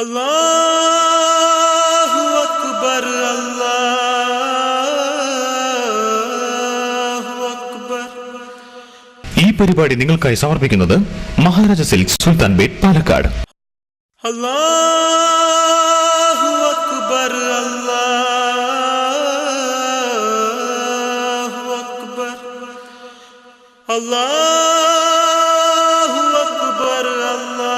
അല്ലാഹു അക്ബർ അല്ലാഹു അക്ബർ. ഈ പരിപാടി നിങ്ങൾക്കായി സമർപ്പിക്കുന്നത് മഹാരാജ സിൽക്സ് സുൽത്താൻ ബേട്ട് പാലക്കാട്. അല്ലാഹു അക്ബർ അല്ലാഹു അക്ബർ. അല്ലാഹു അക്ബർ അല്ലാഹു.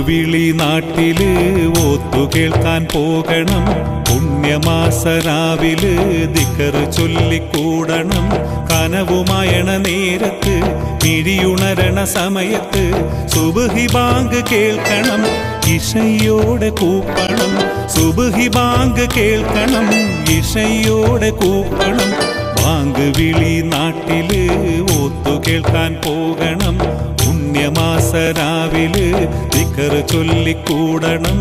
വിളി നാട്ടില് ഓത്തു കേൾക്കാൻ പോകണം. പുണ്യമാസരാവില് ദിക്ർ ചൊല്ലിക്കൂടണം. കനവുമയണ നേരത്ത് മിഴിയുണരണ സമയത്ത് സുബ്ഹി ബാങ്ക് കേൾക്കണം. ഇശയോടെ കൂപ്പണം. സുബ്ഹി ബാങ്ക് കേൾക്കണം. ഇശയോടെ കൂപ്പണം. ബാങ്ക് വിളി നാട്ടില് ഓത്തു കേൾക്കാൻ പോകണം. പുണ്യമാസരാവില് ദിക്ർ ചൊല്ലിക്കൂടണം.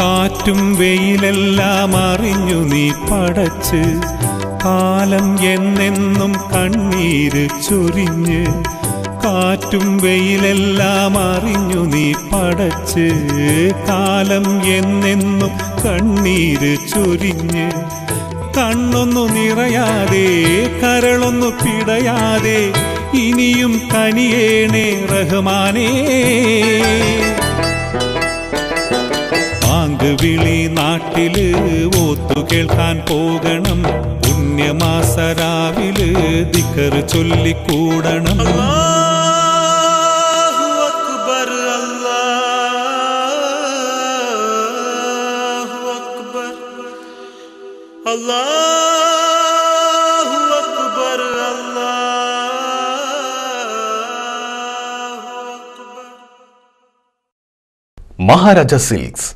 കാറ്റും വെയിലെല്ലാം അറിഞ്ഞു നീ പടച്ച് കാലം എന്നെന്നും കണ്ണീര് ചൊരിഞ്ഞ്. കാറ്റും വെയിലെല്ലാം അറിഞ്ഞു നീ പടച്ച് കാലം എന്നെന്നും കണ്ണീര് ചൊരിഞ്ഞ്. കണ്ണൊന്നു നിറയാതെ കരളൊന്നു പിടയാതെ ഇനിയും കനിയേണേ റഹ്മാനേ. ബാങ്ക് വിളി നാട്ടില് ഓത്തു കേൾക്കാൻ പോകണം. പുണ്യമാസരാവില് ദിക്ർ ചൊല്ലിക്കൂടണം. അല്ലാഹു അക്ബർ അല്ലാഹു അക്ബർ. അല്ലാഹു അക്ബർ അല്ലാഹു അക്ബർ. മഹാരാജ സിൽക്സ്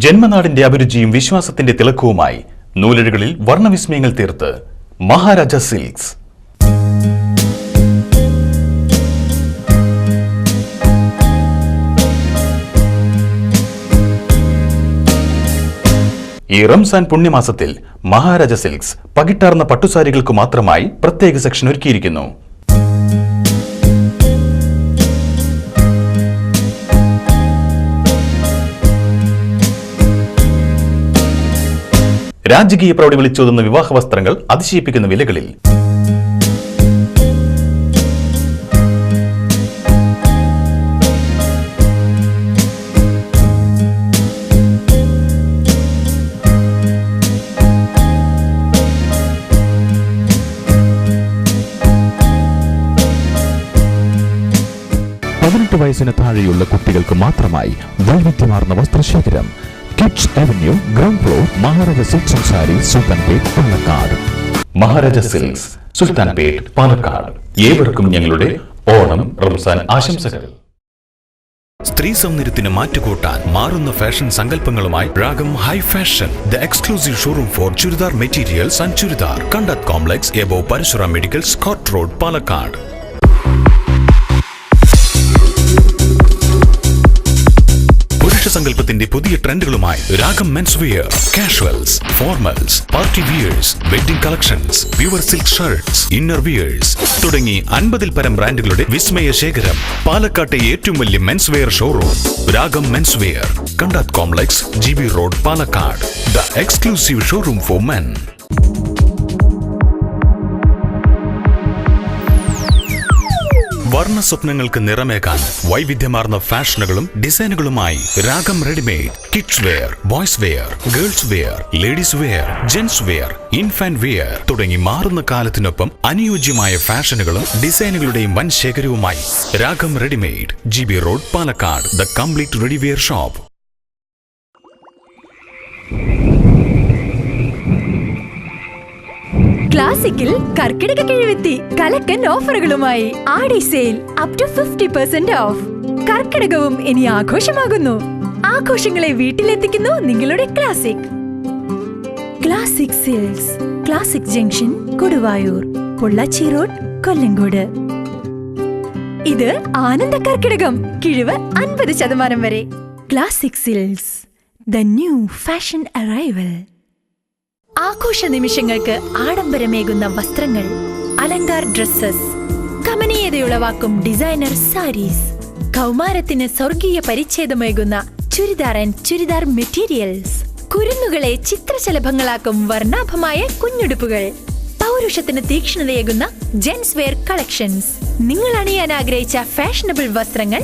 ജന്മനാടിന്റെ അഭിരുചിയും വിശ്വാസത്തിന്റെ തിളക്കവുമായി നൂലിഴകളിൽ വർണ്ണവിസ്മയങ്ങൾ തീർത്ത് മഹാരാജ സിൽക്സ്. ഈ റംസാൻ പുണ്യമാസത്തിൽ മഹാരാജ സിൽക്സ് പകിട്ടാർന്ന പട്ടുസാരികൾക്ക് മാത്രമായി പ്രത്യേക സെക്ഷൻ ഒരുക്കിയിരിക്കുന്നു. രാജകീയ പ്രൗഢി വിളിച്ചോതുന്ന വിവാഹ വസ്ത്രങ്ങൾ അതിശയിപ്പിക്കുന്ന വിലകളിൽ. വയസ്സിന് താഴെയുള്ള കുട്ടികൾക്ക് മാത്രമായി വൈവിധ്യമാർന്ന വസ്ത്രശേഖരം. Kids avenue ground floor Maharaja silks and sarees Sultanpet Palakkad. Maharaja silks Sultanpet Palakkad. ഏവർക്കും ഞങ്ങളുടെ ഓണം റംസാൻ ആശംസകൾ. സ്ത്രീ സൗന്ദര്യത്തിന് മാറ്റുകൂട്ടാൻ മാറുന്ന ഫാഷൻ സങ്കല്പങ്ങളുമായി Ragam high fashion, the exclusive showroom for churidar materials and churidar, Kandath complex above Parasuram medical, Scott road, Palakkad. സങ്കല്പത്തിന്റെ പുതിയ ട്രെൻഡുകളുമായി Ragam men's wear, casuals, formals, party wears, wedding collections, pure silk shirts, inner wears തുടങ്ങി 50-ൽ പരം ബ്രാൻഡുകളുടെ വിസ്മയ ശേഖരം. പാലക്കാട്ടെ ഏറ്റവും വലിയ men's wear showroom Ragam men's wear, Kandath complex, GB road, Palakkad. The exclusive showroom for men. വർണ്ണ സ്വപ്നങ്ങൾക്ക് നിറമേകാൻ വൈവിധ്യമാർന്ന ഫാഷനുകളും ഡിസൈനുകളുമായി രാഗം readymade, kids wear, boys wear, girls wear, ladies wear, gents wear, infant wear തുടങ്ങി മാറുന്ന കാലത്തിനൊപ്പം അനുയോജ്യമായ ഫാഷനുകളും ഡിസൈനുകളുടെയും വൻ ശേഖരവുമായി Ragam readymade, GB road, Palakkad. The complete ready wear shop. ക്ലാസിക്കിൽ കർക്കിടക കിഴിവെത്തി കലക്കൻ ഓഫറുകളുമായി Aadi sale up to 50% off. കർക്കിടകവും ഇനി ആഘോഷമാകുന്നു. ആഘോഷങ്ങളെ വീട്ടിലെത്തിക്കുന്നു നിങ്ങളുടെ Classic. Classic silks, Classic junction, Koduvayur, Pollachi road, Kollengode. ഇത് ആനന്ദ കർക്കിടകം. കിഴിവ് 50% വരെ. Classic silks, the new fashion arrival. ആഘോഷ നിമിഷങ്ങൾക്ക് ആഡംബരമേകുന്ന വസ്ത്രങ്ങൾ, അലങ്കാർ ഡ്രസ്സസ്, കമനീയതയുളവാക്കും ഡിസൈനർ സാരീസ്, കൗമാരത്തിന് സ്വർഗീയ പരിച്ഛേദമേകുന്ന ചുരിദാർ ആൻഡ് ചുരിദാർ മെറ്റീരിയൽസ്, കുരുന്നുകളെ ചിത്രശലഭങ്ങളാക്കും വർണ്ണാഭമായ കുഞ്ഞുടുപ്പുകൾ, പൗരുഷത്തിന് തീക്ഷ്ണതയേകുന്ന ജെൻസ് വെയർ കളക്ഷൻസ്. നിങ്ങൾ അണിയാൻ ആഗ്രഹിച്ച ഫാഷനബിൾ വസ്ത്രങ്ങൾ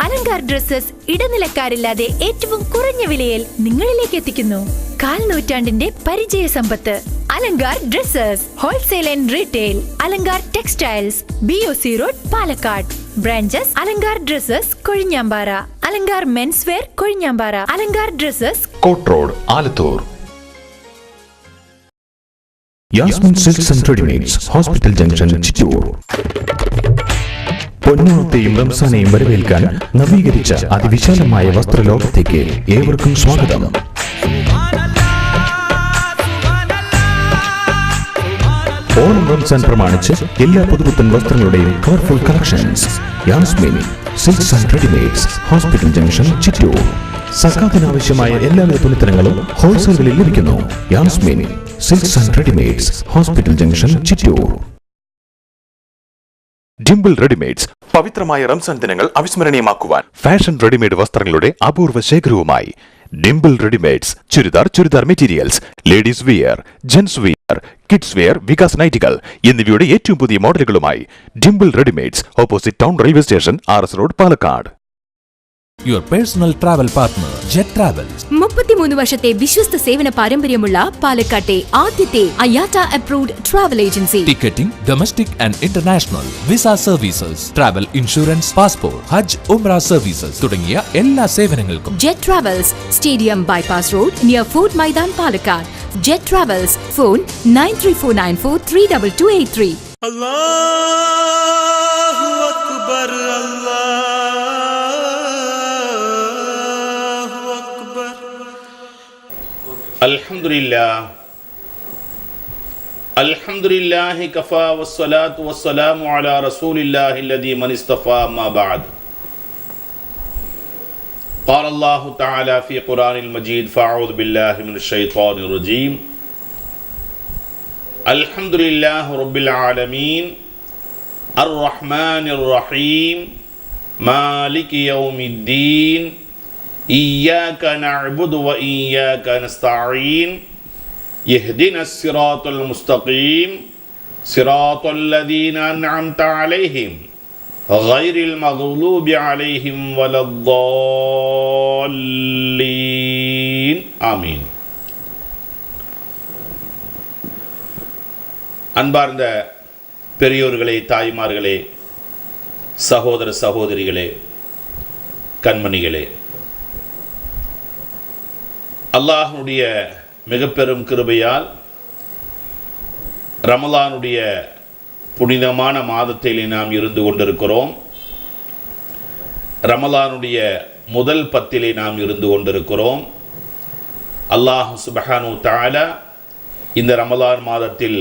അലങ്കാർ ഡ്രസ്സസ് ഇടനിലക്കാരില്ലാതെ ഏറ്റവും കുറഞ്ഞ വിലയിൽ നിങ്ങളിലേക്ക് എത്തിക്കുന്നു. 4 നൂറ്റാണ്ടിന്റെ പരിചയ സമ്പത്ത്. Alankar dresses, wholesale and retail, Alankar textiles, BOC road, Palakkad. Branches Alankar dresses Kozhinjampara, Alankar men's wear Kozhinjampara, Alankar dresses court road, Alathur. Yasmin silks and readymades, hospital junction, Chittur. പൊന്നോണത്തെയും റംസാനെയും വരവേൽക്കാൻ നവീകരിച്ച അതിവിശാലമായ വസ്ത്രലോകത്തേക്ക് ഏവർക്കും സ്വാഗതം. ഓണം റംസാൻ പ്രമാണിച്ച് എല്ലാ പുതുപുത്തൻ വസ്ത്രങ്ങളുടെയും colourful collections. Yasmin silks and readymades, hospital junction, Chittur. സക്കാത്തിനാവശ്യമായ എല്ലാവിധ തുണിത്തരങ്ങളും ഹോൾസെയിലിൽ ലഭിക്കുന്നു. Yasmin silks and readymades, hospital junction, Chittur. Dimple readymades, പവിത്രമായ റംസാൻ ദിനങ്ങൾ അവിസ്മരണീയമാക്കുവാൻ ഫാഷൻ റെഡിമെയ്ഡ് വസ്ത്രങ്ങളുടെ അപൂർവ ശേഖരവുമായി Dimple readymades. Churidar materials, ladies wear, gents wear, kids wear, Vikas നൈറ്റികൾ എന്നിവയുടെ ഏറ്റവും പുതിയ മോഡലുകളുമായി Dimple readymades, opposite town railway station, RS road, Palakkad. Your personal travel partner, Jet Travels. 33 വർഷത്തെ വിശ്വസ്ത സേവന പാരമ്പര്യമുള്ള പാലക്കാട്ടെ ആദ്യത്തെ IATA approved travel agency. Ticketing, domestic and international, visa services, travel insurance, passport, Hajj, Umrah services തുടങ്ങിയ എല്ലാ സേവനങ്ങൾക്കും Jet Travels, stadium bypass road, near fort maidan, Palakkad. Jet Travels, phone 9349432283. അല്ലാഹു അക്ബർ, അൽഹംദുലില്ലാഹി കഫാ വസ്സലാത്തു വസ്സലാമു അലാ റസൂലില്ലാഹി അല്ലദീ മൻ ഇസ്തഫാ അമ്മാ ബഅദ്. ഖാല അല്ലാഹു തആല ഫീ ഖുർആനിൽ മജീദ് ഫഅഊദു ബില്ലാഹി മിനശ് ശൈത്വാനിർ റജീം. അൽഹംദുലില്ലാഹി റബ്ബിൽ ആലമീൻ അർറഹ്മാനിർ റഹീം മാലികി യൗമിദ്ദീൻ إياك نعبد وإياك نستعين اهدنا الصراط المستقيم صراط الذين أنعمت عليهم غير المغضوب عليهم ولا الضالين آمين. அன்பார்ந்த பெரியோர்களே, தாய்மார்களே, சகோதர சகோதரிகளே, கண்மணிகளே, அல்லாஹ்வுடைய மிக பெரும் கிருபையால் ரமலானுடைய புனிதமான மாதத்தில் நாம் இருந்து கொண்டிருக்கிறோம். ரமலானுடைய முதல் 10 நாம் இருந்து கொண்டிருக்கிறோம். அல்லாஹ் சுப்ஹானஹு தஆலா இந்த ரமலான் மாதத்தில்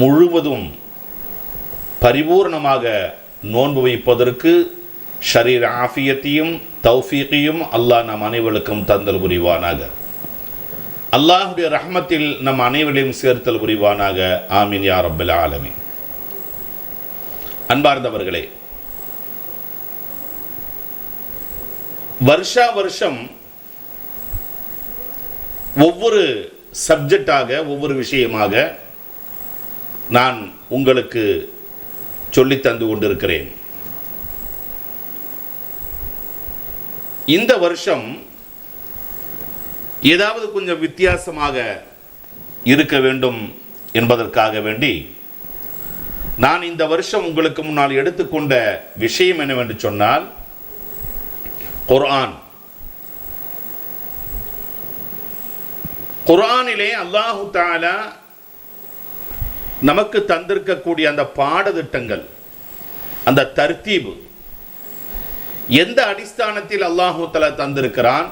முழுவதும் பரிபூர்ணமாக நோன்பு வைப்பதற்கு ஷரீர் ஆஃபியத்தையும் தௌஃபீகையும் அல்லாஹ் நம் அனைவருக்கும் தந்தல் புரிவானாக. அல்லாஹ்வுடைய ரஹ்மத்தில் நம் அனைவரையும் சேர்த்தல் புரிவானாக. ஆமீன் யா ரப்பல் ஆலமீன். அன்பார்ந்தவர்களே, வருஷா வருஷம் ஒவ்வொரு சப்ஜெக்டாக, ஒவ்வொரு விஷயமாக நான் உங்களுக்கு சொல்லி தந்து கொண்டிருக்கிறேன். இந்த வருஷம் ஏதாவது கொஞ்சம் வித்தியாசமாக இருக்க வேண்டும் என்பதற்காக வேண்டி நான் இந்த வருஷம் உங்களுக்கு முன்னால் எடுத்துக்கொண்ட விஷயம் என்னவென்று சொன்னால், குர்ஆனிலே அல்லாஹு தஆலா நமக்கு தந்திருக்கக்கூடிய அந்த பாடத்திட்டங்கள், அந்த தர்த்தீபு எந்த அடிஸ்தானத்தில் அல்லாஹு தஆலா தந்திருக்கிறான்,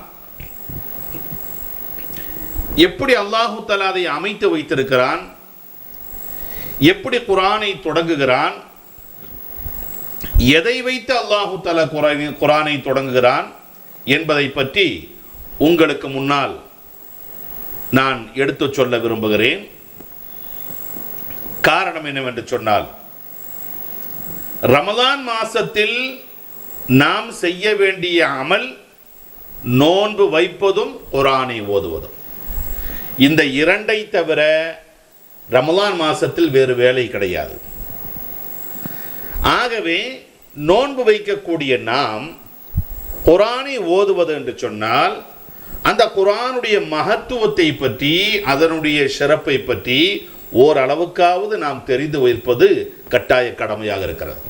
எப்படி அல்லாஹு தஆலா அதை அமைத்து வைத்திருக்கிறான், எப்படி குர்ஆனை தொடங்குகிறான், எதை வைத்து அல்லாஹு தஆலா குர்ஆனை தொடங்குகிறான் என்பதை பற்றி உங்களுக்கு முன்னால் நான் எடுத்துச் சொல்ல விரும்புகிறேன். காரணம் என்னவென்று சொன்னால், ரமலான் மாசத்தில் நாம் செய்ய வேண்டிய அமல் நோன்பு வைப்பதும் குர்ஆனை ஓதுவதும். இந்த இரண்டை தவிர ரமலான் மாசத்தில் வேறு வேலை கிடையாது. ஆகவே நோன்பு வைக்கக்கூடிய நாம் குர்ஆனை ஓதுவது என்று சொன்னால், அந்த குர்ஆனுடைய மகத்துவத்தை பற்றி, அதனுடைய சிறப்பை பற்றி ஓரளவுக்காவது நாம் தெரிந்து வைப்பது கட்டாய கடமையாக இருக்கிறது.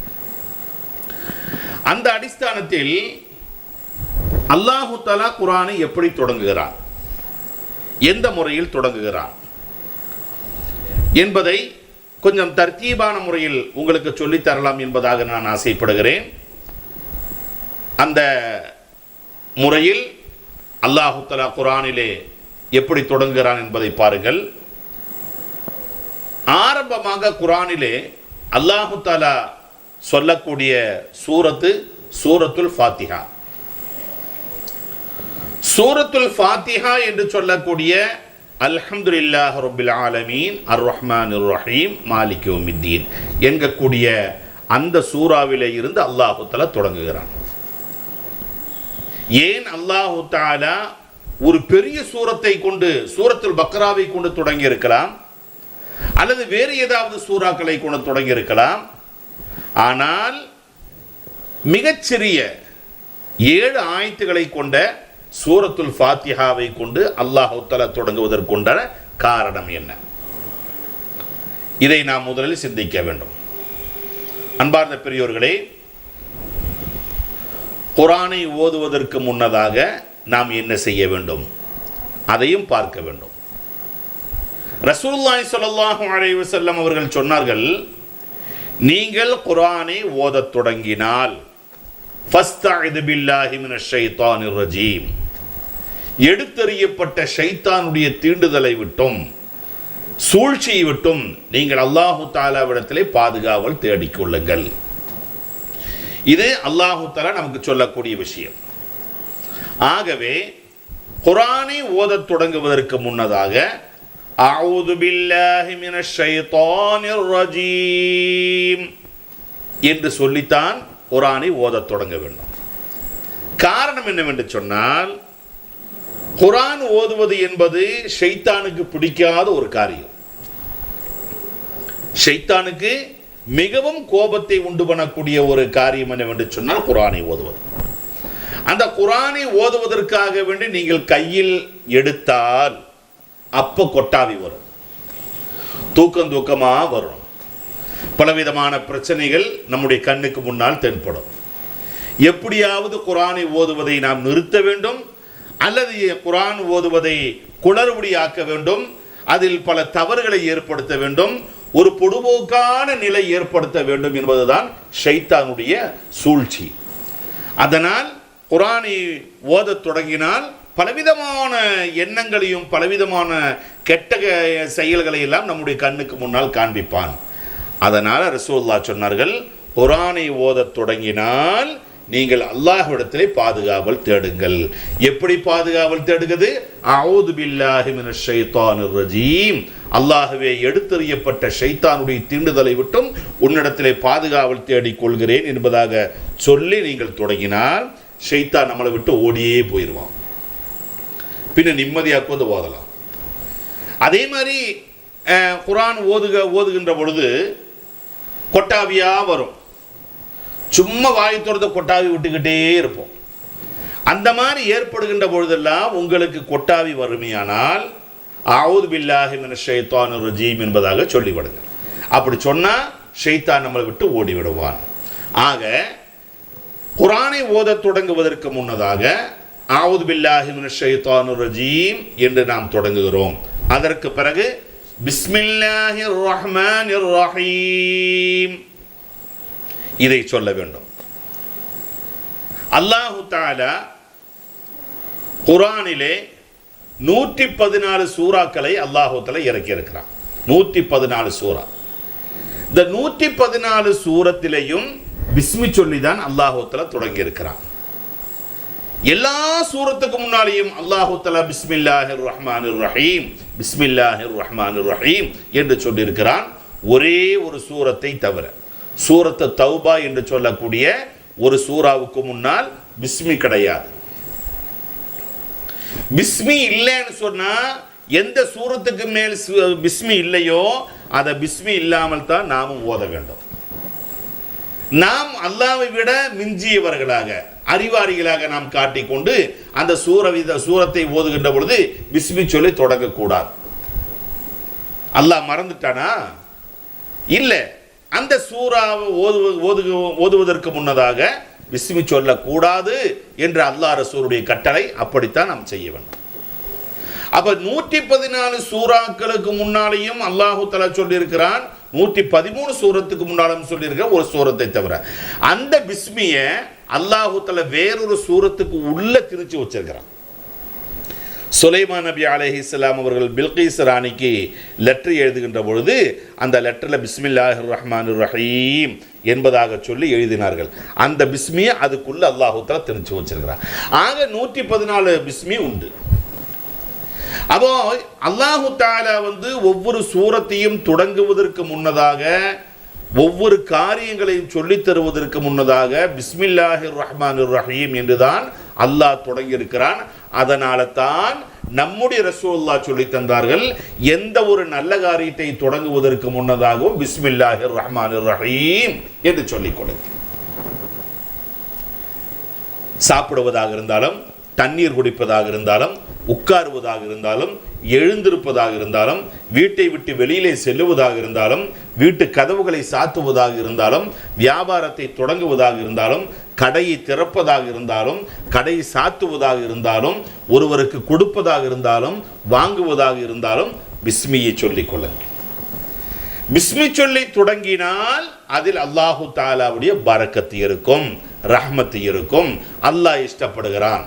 அந்த அடிஸ்தானத்தில் அல்லாஹு தஆலா குர்ஆனை எப்படி தொடங்குகிறான், எந்த முறையில் தொடங்குகிறான் என்பதை கொஞ்சம் தர்த்தீபான முறையில் உங்களுக்கு சொல்லித் தரலாம் என்பதாக நான் ஆசைப்படுகிறேன். அந்த முறையில் அல்லாஹு தஆலா குர்ஆனிலே எப்படி தொடங்குகிறான் என்பதை பாருங்கள். ஆரம்பமாக குர்ஆனிலே அல்லாஹு தஆலா சொல்லக்கூடிய சூரத்துல் ஃபாத்திஹா. சூரத்துல் ஃபாத்திஹா என்று சொல்லக்கூடிய அல்ஹம்துலில்லாஹி ரப்பில் ஆலமீன் அர்-ரஹ்மானிர் ரஹீம் மாலிகி யௌமித்தீன் என்கக்கூடிய அந்த சூறாவிலே இருந்து அல்லாஹு தஆலா தொடங்குகிறான். ஏன் அல்லாஹு தஆலா ஒரு பெரிய சூரத்தை கொண்டு, சூரத்துல் பக்ராவை கொண்டு தொடங்கி இருக்கலாம், அல்லது வேறு ஏதாவது சூறாக்களை கொண்டு தொடங்கி இருக்கலாம். ஆனால் மிகச்சிறிய 7 ஆயத்துகளை கொண்ட சூரத்துல் ஃபாத்திஹாவை கொண்டு அல்லாஹ் தஆலா தொடங்குவதற்குண்டான காரணம் என்ன? இதை நாம் முதலில் சிந்திக்க வேண்டும். அன்பார்ந்த பெரியோர்களே, குர்ஆனை ஓதுவதற்கு முன்னதாக நாம் என்ன செய்ய வேண்டும் அதையும் பார்க்க வேண்டும். ரசூலுல்லாஹி ஸல்லல்லாஹு அலைஹி வஸல்லம் அவர்கள் சொன்னார்கள், நீங்கள் குர்ஆனை ஓதத் தொடங்கினால் ஃபஸ்தஇது பில்லாஹி மினஷ் ஷைத்தானிர் ரஜீம், எடுத்தறியப்பட்ட ஷைத்தானுடைய தீண்டுதலை விட்டும் சூழ்ச்சியை விட்டும் நீங்கள் அல்லாஹு தஆலாவிடத்திலே பாதுகாவல் தேடிக்கொள்ளுங்கள். இது அல்லாஹு தஆலா நமக்கு சொல்லக்கூடிய விஷயம். ஆகவே குர்ஆனை ஓதத் தொடங்குவதற்கு முன்னதாக அஊது பில்லாஹி மினஷ் ஷைத்தானிர் ரஜீம் என்று சொல்லித்தான் குர்ஆனை ஓதத் தொடங்க வேண்டும். காரணம் என்னவென்று சொன்னால், குர்ஆன் ஓதுவது என்பது ஷைத்தானுக்கு பிடிக்காத ஒரு காரியம். ஷைத்தானுக்கு மிகவும் கோபத்தை உண்டு பண்ணக்கூடிய ஒரு காரியம் என்னவென்று சொன்னால் குர்ஆனை ஓதுவது. அந்த குர்ஆனை ஓதுவதற்காக வேண்டி நீங்கள் கையில் எடுத்தால் அப்போ கொட்டாவி வரும், தூக்கமா வரும், பலவிதமான பிரச்சனைகள் நம்முடைய கண்ணுக்கு முன்னால் தென்படும். எப்படியாவது குர்ஆனை ஓதுவதை நாம் நிறுத்த வேண்டும், அல்லது குர்ஆன் ஓதுவதை குளறுபடியாக்க வேண்டும், அதில் பல தவறுகளை ஏற்படுத்த வேண்டும், ஒரு பொடுபோக்கான நிலை ஏற்படுத்த வேண்டும் என்பதுதான் ஷைத்தானுடைய சூழ்ச்சி. அதனால் குர்ஆனை ஓதத் தொடங்கினால் பலவிதமான எண்ணங்களையும் பலவிதமான கெட்ட செயல்களை எல்லாம் நம்முடைய கண்ணுக்கு முன்னால் காண்பிப்பான். அதனால் ரசூலுல்லாஹ் சொன்னார்கள், குர்ஆனை ஓதத் தொடங்கினால் நீங்கள் அல்லாஹ்விடத்திலே பாதுகாவல் தேடுங்கள். எப்படி பாதுகாவல் தேடுகிறது? அஊது பில்லாஹி மினஷ் ஷைத்தானிர் ரஜீம், அல்லாஹ்வே எடுத்தறியப்பட்ட ஷைத்தானுடைய தீண்டுதலை விட்டும் உன்னிடத்திலே பாதுகாவல் தேடிக் கொள்கிறேன் என்பதாக சொல்லி நீங்கள் தொடங்கினால் ஷைத்தான் நம்மளை விட்டு ஓடியே போயிடுவான். பின்ன நிம்மதியாக வந்து ஓதலாம். அதே மாதிரி குர்ஆன் ஓதுகின்ற பொழுது கொட்டாவியா வரும். சும்மா வாய் திறந்து கொட்டாவி விட்டுக்கிட்டே இருப்போம். அந்த மாதிரி ஏற்படுகின்ற பொழுதெல்லாம் உங்களுக்கு கொட்டாவி வறுமையானால் அஊது பில்லாஹி மினஷ் ஷைத்தானிர் ரஜீம் என்பதாக சொல்லிவிடுங்க. அப்படி சொன்னால் ஷைத்தான் நம்மளை விட்டு ஓடிவிடுவான். ஆக குர்ஆனை ஓதத் தொடங்குவதற்கு முன்னதாக அஊது பில்லாஹி மினஷ் ஷைத்தானிர் ரஜீம் என்று நாம் தொடங்குகிறோம். அதற்கு பிறகு பிஸ்மில்லாஹிர் ரஹ்மானிர் ரஹீம் இதை சொல்ல வேண்டும். அல்லாஹு தஆலா குர்ஆனிலே 114 சூறாக்களை அல்லாஹு தஆலா இறக்கி இருக்கிறான். 114 சூரா. இந்த 114 சூரத்திலேயும் பிஸ்மி சொல்லிதான் அல்லாஹு தஆலா தொடங்கி இருக்கிறான். எல்லா சூரத்துக்கு முன்னாலேயும் அல்லாஹு தஆலா பிஸ்மில்லாஹிர் ரஹ்மானிர் ரஹீம் பிஸ்மில்லாஹிர் ரஹ்மானிர் ரஹீம் என்று சொல்லியிருக்கிறான். ஒரே ஒரு சூரத்தை தவிர, சூரத்து தௌபா என்று சொல்லக்கூடிய ஒரு சூறாவுக்கு முன்னால் பிஸ்மி கிடையாது. பிஸ்மி இல்லைன்னு சொன்னா எந்த சூரத்துக்கு மேல் பிஸ்மி இல்லையோ அதை பிஸ்மி இல்லாமல் தான் நாமும் ஓத வேண்டும். நாம் அல்லாஹ்வை விட மிஞ்சியவர்களாக, அறிவாளிகளாக நாம் காட்டிக்கொண்டு அந்த சூரத்தை ஓதுகின்ற பொழுது பிஸ்மி சொல்லி தொடங்கக்கூடாது. அல்லாஹ் மறந்துட்டானா? இல்லை. அந்த சூறாவை ஓதுவதற்கு முன்னதாக பிஸ்மி சொல்லக்கூடாது என்று அல்லாஹ் ரசூலுடைய கட்டளை. அப்படித்தான் நாம் செய்ய வேண்டும். அப்ப 114 சூறாக்களுக்கு முன்னாலேயும் அல்லாஹு தஆலா சொல்லியிருக்கிறான். 113 சூரத்துக்கு முன்னாலும் சொல்லியிருக்கிற ஒரு சூரத்தை தவிர அந்த பிஸ்மிய அல்லாஹு தஆலா வேறொரு சூரத்துக்கு உள்ள திரிச்சு வச்சிருக்கிறான். சுலைமான் நபி அலைஹிஸ்ஸலாம் அவர்கள் பில்கீஸ் ராணிக்கு லெட்டர் எழுதுகின்ற பொழுது அந்த லெட்டரில் பிஸ்மில்லாஹிர் ரஹ்மானிர் ரஹீம் என்பதாக சொல்லி எழுதினார்கள். அந்த பிஸ்மியை அதுக்குள்ள அல்லாஹு தஆலா திரிச்சு வச்சிருக்கிறான். ஆக 114 பிஸ்மி உண்டு. அப்போ அல்லாஹு தஆலா ஒவ்வொரு சூரத்தையும் தொடங்குவதற்கு முன்னதாக, ஒவ்வொரு காரியங்களையும் சொல்லித் தருவதற்கு முன்னதாக பிஸ்மில்லாஹிர் ரஹ்மானிர் ரஹீம் என்றுதான் அல்லாஹ் தொடங்கி இருக்கிறான். அதனால தான் நம்முடைய ரசூலுல்லாஹ் சொல்லி தந்தார்கள், எந்த ஒரு நல்ல காரியத்தை தொடங்குவதற்கு முன்னதாகவும் பிஸ்மில்லாஹிர் ரஹ்மானிர் ரஹீம் என்று சொல்லிக் கொடுங்க. சாப்பிடுவதாக இருந்தாலும், தண்ணீர் குடிப்பதாக இருந்தாலும், உட்காருவதாக இருந்தாலும், எழுந்திருப்பதாக இருந்தாலும், வீட்டை விட்டு வெளியிலே செல்லுவதாக இருந்தாலும், வீட்டு கதவுகளை சாத்துவதாக இருந்தாலும், வியாபாரத்தை தொடங்குவதாக இருந்தாலும், கடையை திறப்பதாக இருந்தாலும், கடையை சாத்துவதாக இருந்தாலும், ஒருவருக்கு கொடுப்பதாக இருந்தாலும், வாங்குவதாக இருந்தாலும் பிஸ்மியை சொல்லிக் கொள்ளுங்கள். பிஸ்மி சொல்லி தொடங்கினால் அதில் அல்லாஹு தஆலாவுடைய பரக்கத்து இருக்கும், ரஹ்மத்து இருக்கும், அல்லாஹ் இஷ்டப்படுகிறான்.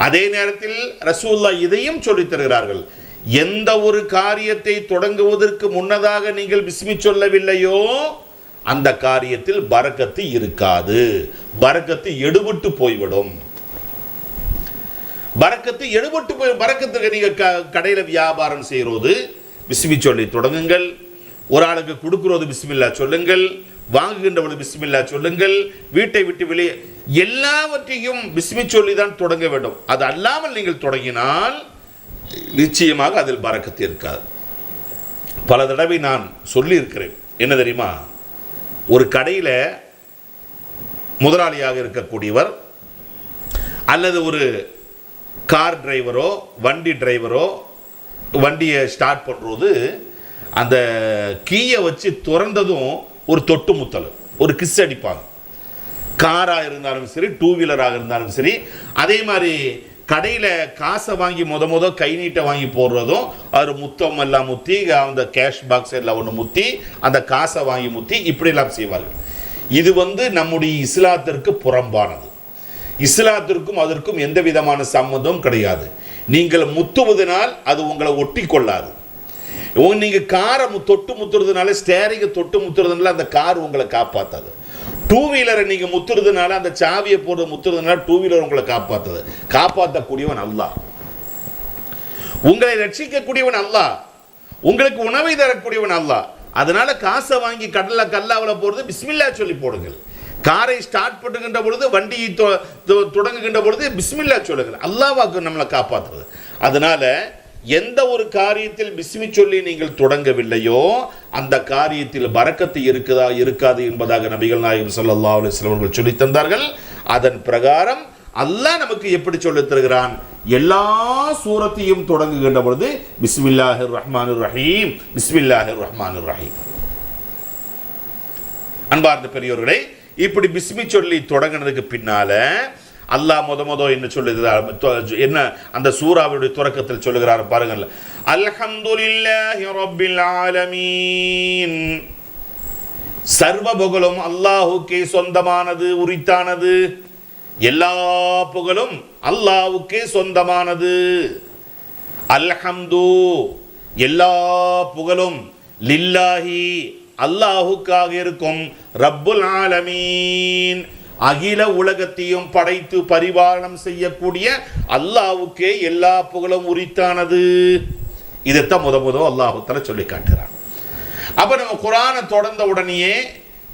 அதே நேரத்தில் ரசூலுல்லாஹ் இதையும் சொல்லித் தருகிறார்கள், எந்த ஒரு காரியத்தை தொடங்குவதற்கு முன்னதாக நீங்கள் பிஸ்மி சொல்லவில்லையோ அந்த காரியத்தில் பரக்கத்து இருக்காது, பரக்கத்து எடுபட்டு போய்விடும். பரக்கத்து எடுபட்டு போய், பரக்கத்துக்கு நீங்க கடையில வியாபாரம் செய்யறது பிஸ்மி சொல்லி தொடங்குங்கள், ஒரு ஆளுக்கு கொடுக்கிறது பிஸ்மில்லா சொல்லுங்கள், வாங்குகின்ற பொழுது பிஸ்மில்லா சொல்லுங்கள், வீட்டை விட்டு வெளியே எல்லாவற்றையும் பிஸ்மி சொல்லி தான் தொடங்க வேண்டும். அது அல்லாமல் நீங்கள் தொடங்கினால் நிச்சயமாக அதில் பரக்கத்து இருக்காது. பல தடவை நான் சொல்லி இருக்கிறேன். என்ன தெரியுமா? ஒரு கடையில் முதலாளியாக இருக்கக்கூடியவர் அல்லது ஒரு கார் டிரைவரோ வண்டி டிரைவரோ வண்டியை ஸ்டார்ட் பண்ணுறது அந்த கீயை வச்சு திறந்ததும் ஒரு தொட்டு முத்தல், ஒரு கிஸ் அடிப்பாங்க. காராக இருந்தாலும் சரி, டூ வீலராக இருந்தாலும் சரி. அதே மாதிரி கடையில் காசை வாங்கி முத கை நீட்டை வாங்கி போடுறதும் அது முத்தம் எல்லாம் முத்தி, அந்த கேஷ் பாக்ஸ் எல்லாம் ஒன்று முத்தி, அந்த காசை வாங்கி முத்தி, இப்படியெல்லாம் செய்வார்கள். இது நம்முடைய இஸ்லாத்திற்கு புறம்பானது. இஸ்லாத்திற்கும் அதற்கும் எந்த விதமான சம்மந்தமும் கிடையாது. நீங்கள் முத்துவதனால் அது உங்களை ஒட்டி கொள்ளாது. நீங்க காரை தொட்டு முத்துறதுனால, ஸ்டேரிங்க தொட்டு முத்துறதுனால அந்த கார் உங்களை காப்பாத்தாது. டூ வீலரை நீங்க முத்துறதுனால, அந்த சாவியை போட்டு முத்துறதுனால டூ வீலர் உங்களை காப்பாத்தாது. காப்பாற்றக்கூடியவன் அல்லாஹ், உங்களை ரட்சிக்கக்கூடியவன் அல்லாஹ், உங்களுக்கு உணவை தரக்கூடியவன் அல்லாஹ். அதனால காசை வாங்கி கல்லாவில போறது பிஸ்மில்லா சொல்லி போடுங்கள். காரை ஸ்டார்ட் பண்ணுகின்ற பொழுது, வண்டியை தொடங்குகின்ற பொழுது பிஸ்மில்லா சொல்லுங்கள். அல்லாஹ்வுக்கு நம்மளை காப்பாற்றுறது. அதனால எந்த ஒரு காரியத்தில் பிஸ்மி சொல்லி நீங்கள் தொடங்கவில்லையோ அந்த காரியத்தில் பரக்கத்து இருக்குதா இருக்காது என்பதாக நபிகள் நாயகம் ஸல்லல்லாஹு அலைஹி வஸல்லம் அவர்கள் சொல்லி தந்தார்கள். அதன் பிரகாரம் அல்லாஹ் நமக்கு எப்படி சொல்லித் தருகிறான்? எல்லா சூரத்தையும் தொடங்குகின்ற பொழுது பிஸ்மில்லாஹிர் ரஹ்மானிர் ரஹீம், பிஸ்மில்லாஹிர் ரஹ்மானிர் ரஹீம். அன்பார்ந்த பெரியோர்களே, இப்படி பிஸ்மி சொல்லி தொடங்கினதுக்கு பின்னால அல்லாஹ் முத என்ன சொல்லுகிறார், என்ன அந்த சூராவுடைய தொடக்கத்தில் சொல்லுகிறார் பாருங்கள். அல்ஹம்துலில்லாஹி ரப்பில் ஆலமீன், சர்வ புகழும் அல்லாஹுக்கே சொந்தமானது, உரித்தானது. எல்லா புகழும் அல்லாஹுக்கே சொந்தமானது. அல்ஹம்து, எல்லா புகழும் லில்லாஹி, அல்லாஹுக்காக இருக்கும். ரப்புல் ஆலமீன், அகில உலகத்தையும் படைத்து பரிபாலனம் செய்யக்கூடிய அல்லாஹுக்கே எல்லா புகழும் உரித்தானது. இதைத்தான் முத அல்லாஹு தஆலா சொல்லி காட்டுறான். அப்ப நம்ம குர்ஆனை தொடர்ந்த உடனேயே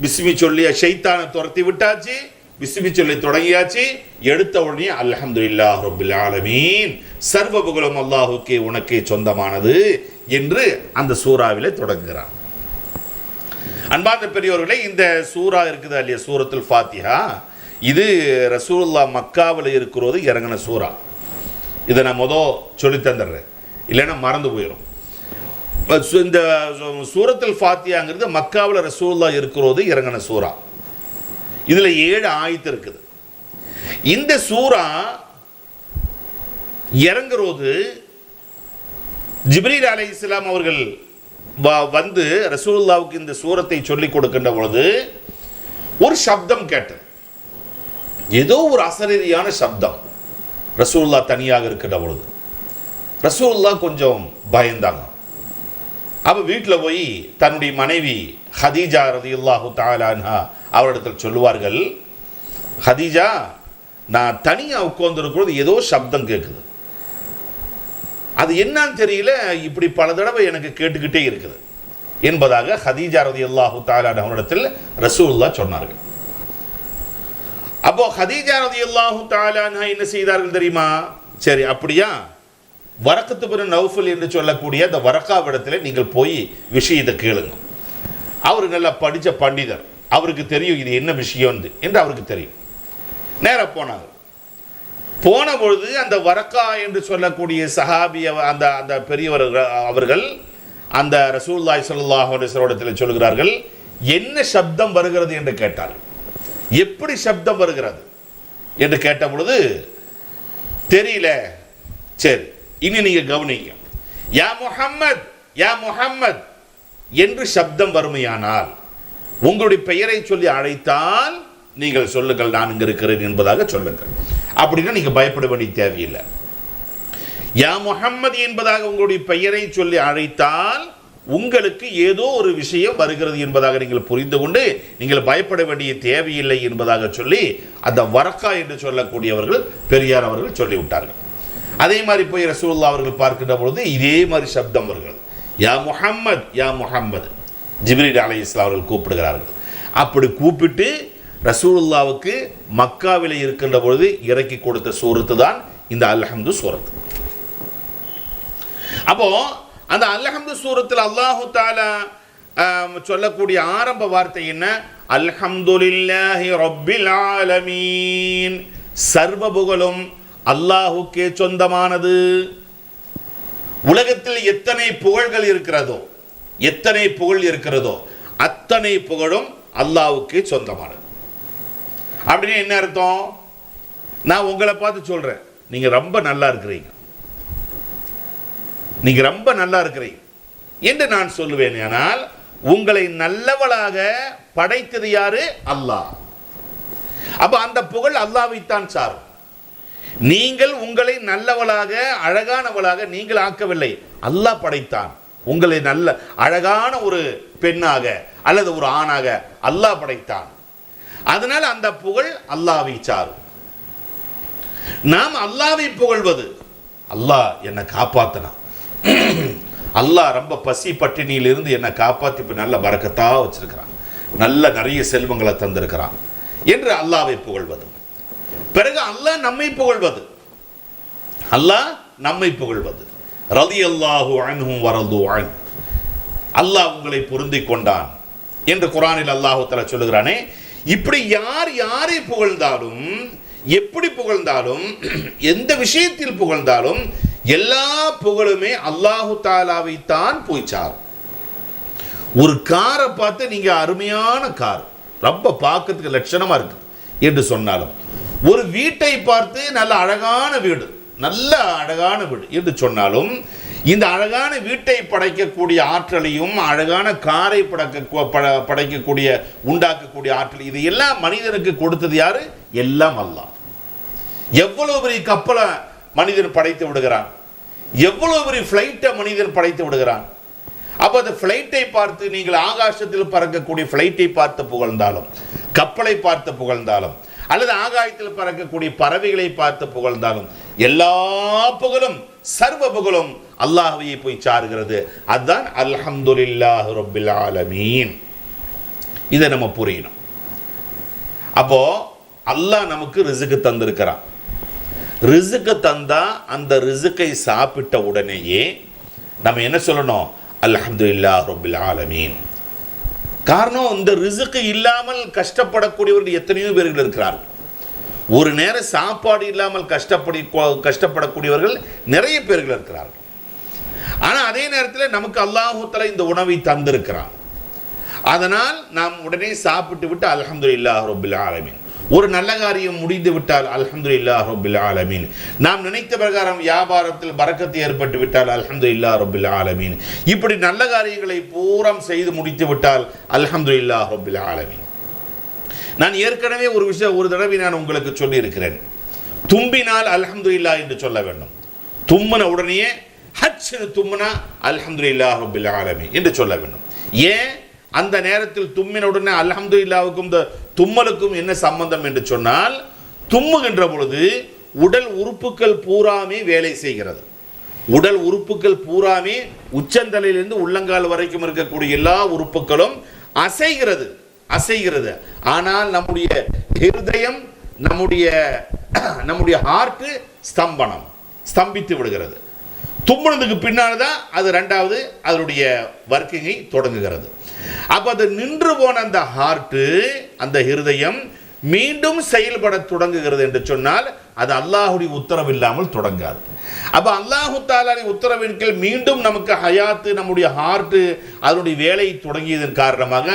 பிஸ்மி சொல்லி ஷைத்தானை துரத்தி விட்டாச்சு, பிஸ்மி சொல்லி தொடங்கியாச்சு. எடுத்த உடனே அல்ஹம்துலில்லாஹ் ரப்பில் ஆலமீன், சர்வ புகழும் அல்லாஹுக்கே உனக்கே சொந்தமானது என்று அந்த சூறாவிலே தொடங்குகிறான். அன்பார்ந்த பெரியவர்களே, இந்த சூரா இருக்குது இல்லையா, சூரத்துல் ஃபாத்திஹா, இது ரசூலுல்லாஹ் மக்காவில் இருக்கிறது இறங்கின சூரா. இதை நான் சொல்லி தந்துடுறேன், இல்லைன்னா மறந்து போயிடும். இந்த சூரத்துல் ஃபாத்திஹாங்கிறது மக்காவில் ரசூலுல்லாஹ் இருக்கிறது இறங்கின சூரா. இதுல 7 ஆயத்து இருக்குது. இந்த சூரா இறங்குறது ஜிப்ரீல் அலைஹிஸ்ஸலாம் அவர்கள் வந்து ரசூலுல்லாஹ்வுக்கு இந்த சூரத்தை சொல்லிக் கொடுக்கின்ற பொழுது ஒரு சப்தம் கேட்டது. ஏதோ ஒரு அசரீரியான சப்தம். ரசூலுல்லாஹ் தனியாக இருக்கின்ற பொழுது ரசூலுல்லாஹ் கொஞ்சம் பயந்தாங்க. அப்ப வீட்டில் போய் தன்னுடைய மனைவி ஹதீஜா ரலியல்லாஹு தஆலா அன்ஹா அவரிடத்தில் சொல்லுவார்கள், ஹதீஜா, நான் தனியாக உட்கார்ந்திருக்கிறது ஏதோ சப்தம் கேட்குது, அது என்னன்னு தெரியல, இப்படி பல தடவை எனக்கு கேட்டுக்கிட்டே இருக்குது என்பதாக ஹதீஜா ரலியல்லாஹு தஆலா அவரிடத்தில் ரசூலுல்லாஹ் சொன்னார்கள். அப்போ ஹதீஜா ரலியல்லாஹு தஆலா அன்ஹா என்ன செய்தார்கள் தெரியுமா? சரி, அப்படியா, வரக்கத்து பின் நௌஃபல் என்று சொல்லக்கூடிய அந்த வரக்காவிடத்தில் நீங்கள் போய் விஷயத்தை கேளுங்க. அவர் நல்லா படித்த பண்டிதர், அவருக்கு தெரியும் இது என்ன விஷயம் என்று அவருக்கு தெரியும். நேராக போனாங்க. போன பொழுது அந்த வரக்கா என்று சொல்லக்கூடிய சஹாபி, அந்த அந்த பெரியவர் அவர்கள் அந்த ரசூலுல்லாஹி ஸல்லல்லாஹு அலைஹி வஸல்லம் சொல்கிறார்கள், என்ன சப்தம் வருகிறது என்று கேட்டார்கள். எப்படி சப்தம் வருகிறது என்று கேட்ட பொழுது தெரியல. சரி, இனி நீங்க கவனிங்க. யா முஹம்மத், யா முஹம்மத் என்று சப்தம் வறுமையானால் உங்களுடைய பெயரை சொல்லி அழைத்தால் நீங்கள் சொல்லுங்கள், நான் இங்க இருக்கிறேன் என்பதாக சொல்லுங்கள். அப்படின்னா நீங்க பயப்பட வேண்டிய தேவையில்லை. யா முஹம்மது என்பதாக உங்களுடைய பெயரை சொல்லி அழைத்தால் உங்களுக்கு ஏதோ ஒரு விஷயம் வருகிறது என்பதாக நீங்கள் புரிந்து கொண்டு நீங்கள் பயப்பட வேண்டிய தேவையில்லை என்பதாக சொல்லி அந்த வரக்கா என்று சொல்லக்கூடியவர்கள் பெரியார் அவர்கள் சொல்லிவிட்டார்கள். அதே மாதிரி போய் ரசூலுல்லாஹ் அவர்கள் பார்க்கின்ற பொழுது இதே மாதிரி சப்தம் வருகிறது. யா முஹம்மத், யா முஹம்மது. ஜிப்ரீல் அலைஹிஸ்ஸலாம் அவர்கள் கூப்பிடுகிறார்கள். அப்படி கூப்பிட்டு ரசூலுல்லாஹ்வுக்கு மக்காவில் இருக்கின்ற பொழுது இறக்கி கொடுத்த சூரத்து தான் இந்த அல்ஹம்து சூரத். அப்போ அந்த அல்ஹம்து சூரத்தில் அல்லாஹு தஆலா சொல்லக்கூடிய ஆரம்ப வார்த்தை என்ன? அல்ஹம்துலில்லாஹி ரப்பில் ஆலமீன், சர்வ புகழும் அல்லாஹுக்கே சொந்தமானது. உலகத்தில் எத்தனை புகழ்கள் இருக்கிறதோ, எத்தனை புகழ் இருக்கிறதோ அத்தனை புகழும் அல்லாஹுக்கே சொந்தமானது. அப்படின்னு என்ன அர்த்தம்? நான் உங்களை பார்த்து சொல்றேன், நீங்க ரொம்ப நல்லா இருக்கிறீங்க, நீங்க ரொம்ப நல்லா இருக்கிறீங்க என்று நான் சொல்லுவேன். ஆனால் உங்களை நல்லவளாக படைத்தது யாரு? அல்லாஹ். அப்ப அந்த புகழ் அல்லாஹ்வைத்தான் சாரும். நீங்கள் உங்களை நல்லவளாக அழகானவளாக நீங்கள் ஆக்கவில்லை, அல்லாஹ் படைத்தான். உங்களை நல்ல அழகான ஒரு பெண்ணாக அல்லது ஒரு ஆணாக அல்லாஹ் படைத்தான். அதனால அந்த புகழ் அல்லாஹ்வை சாரும். நாம் அல்லாஹ்வை புகழ்வது, அல்லாஹ் என்னை காப்பாத்தினான், அல்லாஹ் ரொம்ப பசி பட்டினியிலிருந்து என்னை காப்பாற்றி இப்ப நல்ல பரக்கத்தா வச்சிருக்கிறான், நல்ல நிறைய செல்வங்களை தந்திருக்கிறான் என்று அல்லாஹ்வை புகழ்வது. பிறகு அல்லாஹ் நம்மை புகழ்வது, அல்லாஹ் நம்மை புகழ்வது. ரலியல்லாஹு அன்ஹும் வரது அன், அல்லாஹ் உங்களை பொருந்திக் கொண்டான் என்று குர்ஆனில் அல்லாஹ் தஆலா சொல்லுகிறானே. இப்படி யார் யாரை புகழ்ந்தாலும், எப்படி புகழ்ந்தாலும், எந்த விஷயத்தில் புகழ்ந்தாலும் எல்லா புகழுமே அல்லாஹு தஆலாவை தான் போய் சாரும். ஒரு காரை பார்த்து நீங்க அருமையான கார், ரொம்ப பார்க்கிறதுக்கு லட்சணமா இருக்கு என்று சொன்னாலும், ஒரு வீட்டை பார்த்து நல்ல அழகான வீடு, நல்ல அழகான வீடு என்று சொன்னாலும் இந்த அழகான வீட்டை படைக்கக்கூடிய ஆற்றலையும் அழகான காரை படைக்கக்கூடிய உண்டாக்கக்கூடிய ஆற்றல், இது எல்லாம் மனிதனுக்கு கொடுத்தது யாரு? எல்லாம் அல்லாஹ். எவ்வளவு பெரிய கப்பலை மனிதன் படைத்து விடுகிறான், எவ்வளவு பெரிய ஃப்ளைட்டை மனிதன் படைத்து விடுகிறான். அப்போ அந்த ஃப்ளைட்டை பார்த்து நீங்கள் ஆகாசத்தில் பறக்கக்கூடிய ஃப்ளைட்டை பார்த்து புகழ்ந்தாலும், கப்பலை பார்த்து புகழ்ந்தாலும், அல்லது ஆகாயத்தில் பறக்கக்கூடிய பறவைகளை பார்த்து புகழ்ந்தாலும், எல்லா புகழும் சர்வ புகழும் அல்லாஹ்வையே போய் சாருகிறது. அதுதான் அல்ஹம்துலில்லாஹி ரப்பில் ஆலமீன். இதை நம்ம புரியணும். அப்போ அல்லாஹ் நமக்கு ரிஸ்க் தந்திருக்கிறான். ரிஸ்க் தந்தா அந்த ரிஸ்கை சாப்பிட்ட உடனேயே நம்ம என்ன சொல்லணும்? அல்ஹம்துலில்லாஹி ரப்பில் ஆலமீன். காரணம், இந்த ரிஸ்க் இல்லாமல் கஷ்டப்படக்கூடியவர்கள் எத்தனையோ பேர்கள் இருக்கிறார்கள். ஒரு நேரம் சாப்பாடு இல்லாமல் கஷ்டப்படக்கூடியவர்கள் நிறைய பேர்கள் இருக்கிறார்கள். ஆனால் அதே நேரத்தில் நமக்கு அல்லாஹ் தஆலா இந்த உணவை தந்திருக்கிறான். அதனால் நாம் உடனே சாப்பிட்டு விட்டு அல்ஹம்துலில்லாஹி ரப்பில் ஆலமீன். ஒரு நல்ல காரியம் முடிந்து விட்டால் அல்ஹம்துலில்லாஹி ரப்பில் ஆலமீன். நாம் நினைத்த பிரகாரம் வியாபாரத்தில் பரக்கத்து ஏற்பட்டு விட்டால் அல்ஹம்துலில்லாஹி ரப்பில் ஆலமீன். இப்படி நல்ல காரியங்களை பூரம் செய்து முடித்து விட்டால் அல்ஹம்துலில்லாஹி ரப்பில் ஆலமீன். நான் ஏற்கனவே ஒரு தடவை நான் உங்களுக்கு சொல்லி இருக்கிறேன். தும்பினால் அல்ஹம்துலில்லாஹ் என்று சொல்ல வேண்டும். தும்மின உடனே ஹஜ்னு தும்மினா அல்ஹம்துலில்லாஹி ரப்பில் ஆலமீன் என்று சொல்ல வேண்டும். ஏன் அந்த நேரத்தில் தும்மின உடனே அல்ஹம்துலில்லாஹ்வுக்கும் இந்த தும்மலுக்கும் என்ன சம்பந்தம் என்று சொன்னால், தும்முகின்ற பொழுது உடல் உறுப்புகள் பூராமே வேலை செய்கிறது. உடல் உறுப்புகள் பூராமே உச்சந்தலையிலிருந்து உள்ளங்கால் வரைக்கும் இருக்கக்கூடிய எல்லா உறுப்புகளும் அசைகிறது. ஆனால் நம்முடைய ஹிருதயம், நம்முடைய ஹார்ட் ஸ்தம்பித்து விடுகிறது. தும்முனதுக்கு பின்னால் தான் அது ரெண்டாவது அதனுடைய வர்க்கிங்கை தொடங்குகிறது. அப்போ அது நின்று போன அந்த ஹார்ட், அந்த ஹிருதயம் மீண்டும் செயல்பட தொடங்குகிறது என்று சொன்னால் அது அல்லாஹுடைய உத்தரவு இல்லாமல் தொடங்காது. அப்போ அல்லாஹு தஆலாவுடைய உத்தரவின் கீழ் மீண்டும் நமக்கு ஹயாத்து, நம்முடைய ஹார்ட் அதனுடைய வேலை தொடங்கியதன் காரணமாக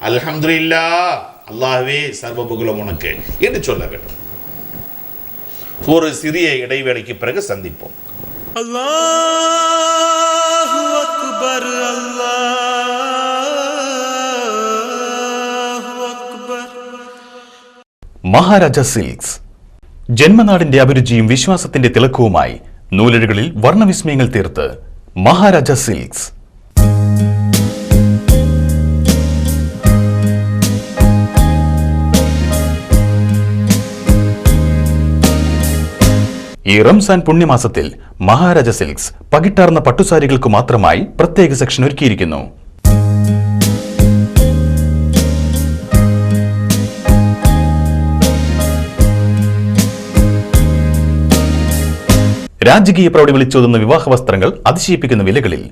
அல்ஹம்துலில்லாஹ், அல்லாஹ்வே சர்வ புகழும் உனக்கு என்று சொல்ல வேண்டும். ஒரு சிறிய இடைவேளைக்கு பிறகு சந்திப்போம். அல்லாஹு அக்பர், அல்லாஹு அக்பர். മഹാരാജ സിൽക്സ് ജന്മനാടിന്റെ അഭിരുചിയും വിശ്വാസത്തിന്റെ തിളക്കവുമായി നൂലഴുകളിൽ വർണ്ണവിസ്മയങ്ങൾ തീർത്ത് മഹാരാജ സിൽക്സ്. ഈ റംസാൻ പുണ്യമാസത്തിൽ മഹാരാജ സിൽക്സ് പകിട്ടാർന്ന പട്ടുസാരികൾക്ക് മാത്രമായി പ്രത്യേക സെക്ഷൻ ഒരുക്കിയിരിക്കുന്നു. രാജകീയ പ്രൗഢി വിളിച്ചോതുന്ന വിവാഹ വസ്ത്രങ്ങൾ അതിശയിപ്പിക്കുന്ന വിലകളിൽ.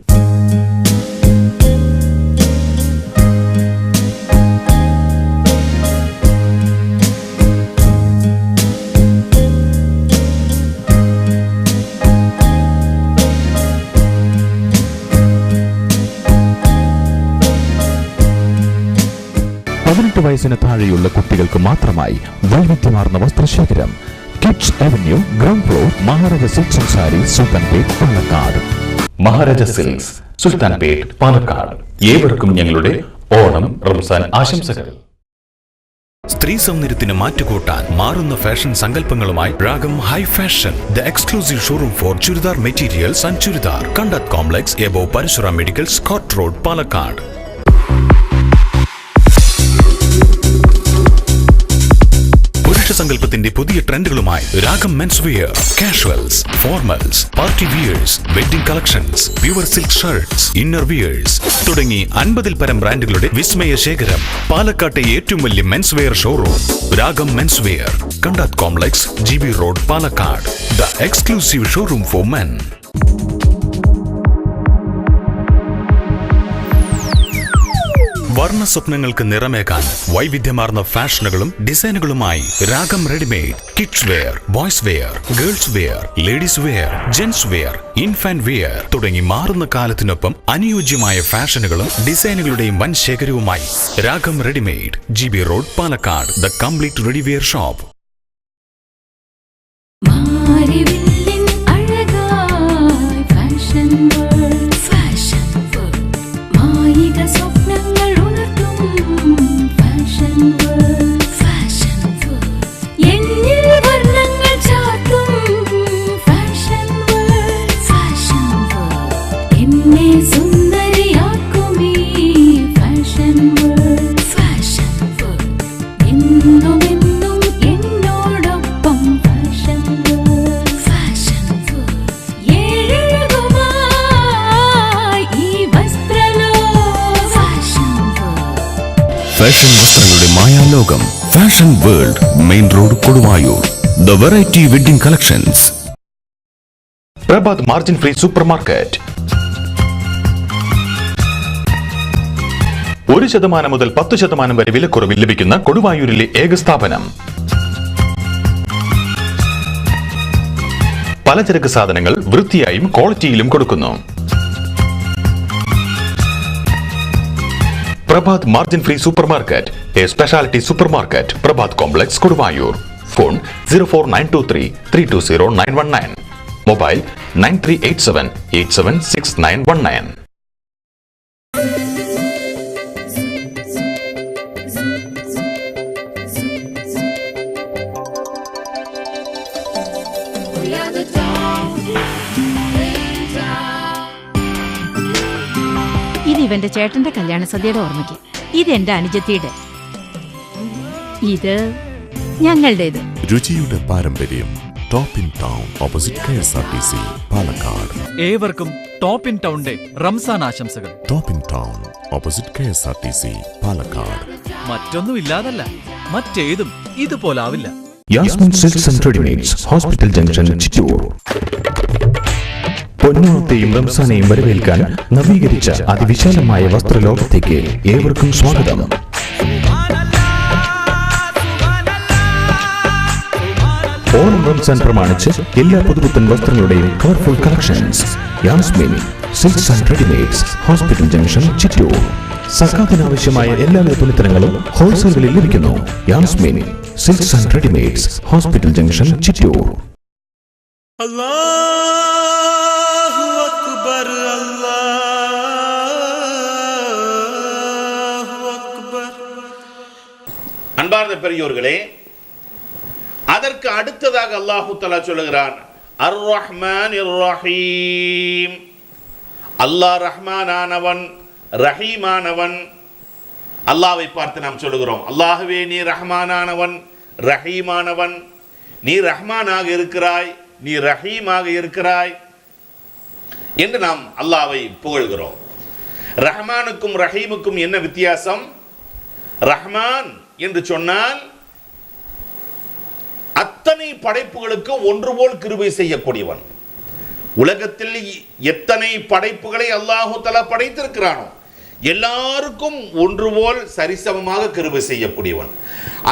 വയസ്സിന് താഴെയുള്ള കുട്ടികൾക്ക് മാത്രമായി വൈവിധ്യമാർന്ന വസ്ത്രശേഖരം. Kids avenue ground floor, Maharaja silks and sarees, Sultanpet, Palakkad. Maharaja silks, Sultanpet, Palakkad. ഏവർക്കും ഞങ്ങളുടെ ഓണം റംസാൻ ആശംസകൾ. സ്ത്രീ സൗന്ദര്യത്തിന് മാറ്റുകൂട്ടാൻ മാറുന്ന ഫാഷൻ സങ്കല്പങ്ങളുമായി Ragam high fashion, the exclusive showroom for churidar materials and churidar, Kandath complex, above Parasuram medical, Scott road, Palakkad. സങ്കല്പത്തിന്റെ പുതിയ ട്രെൻഡുകളുമായി Ragam men's wear, casuals, formals, party wears, wedding collections, pure silk shirts, inner wears തുടങ്ങി 50-ൽ പരം ബ്രാൻഡുകളുടെ വിസ്മയ ശേഖരം. പാലക്കാട്ടെ ഏറ്റവും വലിയ men's wear showroom Ragam men's wear, Kandath complex, GB road, Palakkad. The exclusive showroom for men. വർണ്ണ സ്വപ്നങ്ങൾക്ക് നിറമേകാൻ വൈവിധ്യമാർന്ന ഫാഷനുകളും ഡിസൈനുകളുമായി രാഗം readymade, kids wear, boys wear, girls wear, ladies wear, gents wear, infant wear തുടങ്ങി മാറുന്ന കാലത്തിനൊപ്പം അനുയോജ്യമായ ഫാഷനുകളും ഡിസൈനുകളുടെയും വൻ ശേഖരവുമായി Ragam readymade, GB road, Palakkad. The complete ready wear shop. Fashion വസ്ത്രങ്ങളുടെ മായാലോകം fashion world main road Koduvayur. The variety wedding collections. Prabhat margin free super market. 1% മുതൽ 10% വരെ വിലക്കുറവിൽ ലഭിക്കുന്ന കൊടുവായൂരിലെ ഏക സ്ഥാപനം. പലചരക്ക് സാധനങ്ങൾ വൃത്തിയായും ക്വാളിറ്റിയിലും കൊടുക്കുന്നു. Prabhat margin free super market, a speciality super market, Prabhat complex, Koduvayur. Phone 04923 mobile 9387876919. ഇത് ഇവന്റെ ചേട്ടന്റെ കല്യാണ സദ്യയുടെ ഓർമ്മയ്ക്ക്. ഇത് എന്റെ അനുജത്തിയുടെ. ഇത് ഞങ്ങളുടേത്. രുചിയുടെ പാരമ്പര്യം. Top in town, opposite KSRTC, Palakkad. ഏവർക്കും ടോപ്പ് ഇൻ ടൗണിന്റെ റംസാൻ ആശംസകൾ. Top in town, opposite KSRTC, Palakkad. മറ്റൊന്നും ഇല്ലാതല്ല, മറ്റേതും ഇതുപോലാവില്ല. Yasmin silks and readymades, hospital junction, Chittur. പൊന്നോണത്തെയും റംസാനെയും വരവേൽക്കാൻ നവീകരിച്ച അതിവിശാലമായ വസ്ത്രലോകത്തേക്ക് ഏവർക്കും സ്വാഗതം. ഓണം റംസാൻ പ്രമാണിച്ച് എല്ലാ പുതുപുത്തൻ വസ്ത്രങ്ങളുടെയും colourful collections. Yasmin silks and readymades, hospital junction, Chittur. സക്കാത്തിനാവശ്യമായ എല്ലാവിധ തുണിത്തരങ്ങളും ഹോൾസെയിൽ വിലയിൽ ലഭിക്കുന്നു. Yasmin silks and readymades, hospital junction, Chittur. അല്ലാഹു അക്ബർ, അല്ലാഹു അക്ബർ. அன்பார்ந்த பெரியோர்களே, அதற்கு அடுத்ததாக அல்லாஹு தஆலா சொல்லுகிறான், அர் ரஹ்மான் ரஹீம். அல்லாஹ் ரஹ்மானானவன், ரஹீமானவன். அல்லாஹ்வை பார்த்து நாம் சொல்லுகிறோம், அல்லாஹ்வே நீ ரஹ்மானானவன், ரஹீமானவன். நீ ரஹ்மானாக இருக்கிறாய், நீ ரஹீமாக இருக்கிறாய் என்று நாம் அல்லாஹ்வை புகழ்கிறோம். ரஹ்மானுக்கும் ரஹீமுக்கும் என்ன வித்தியாசம்? ரஹ்மான் என்று சொன்னால் அத்தனை படைப்புகளுக்கு ஒன்று போல் கிருபை செய்யக்கூடியவன். உலகத்தில் எத்தனை படைப்புகளை அல்லாஹு தஆலா படைத்திருக்கிறானோ எல்லாருக்கும் ஒன்று போல் சரிசமமாக கிருபை செய்யக்கூடியவன்.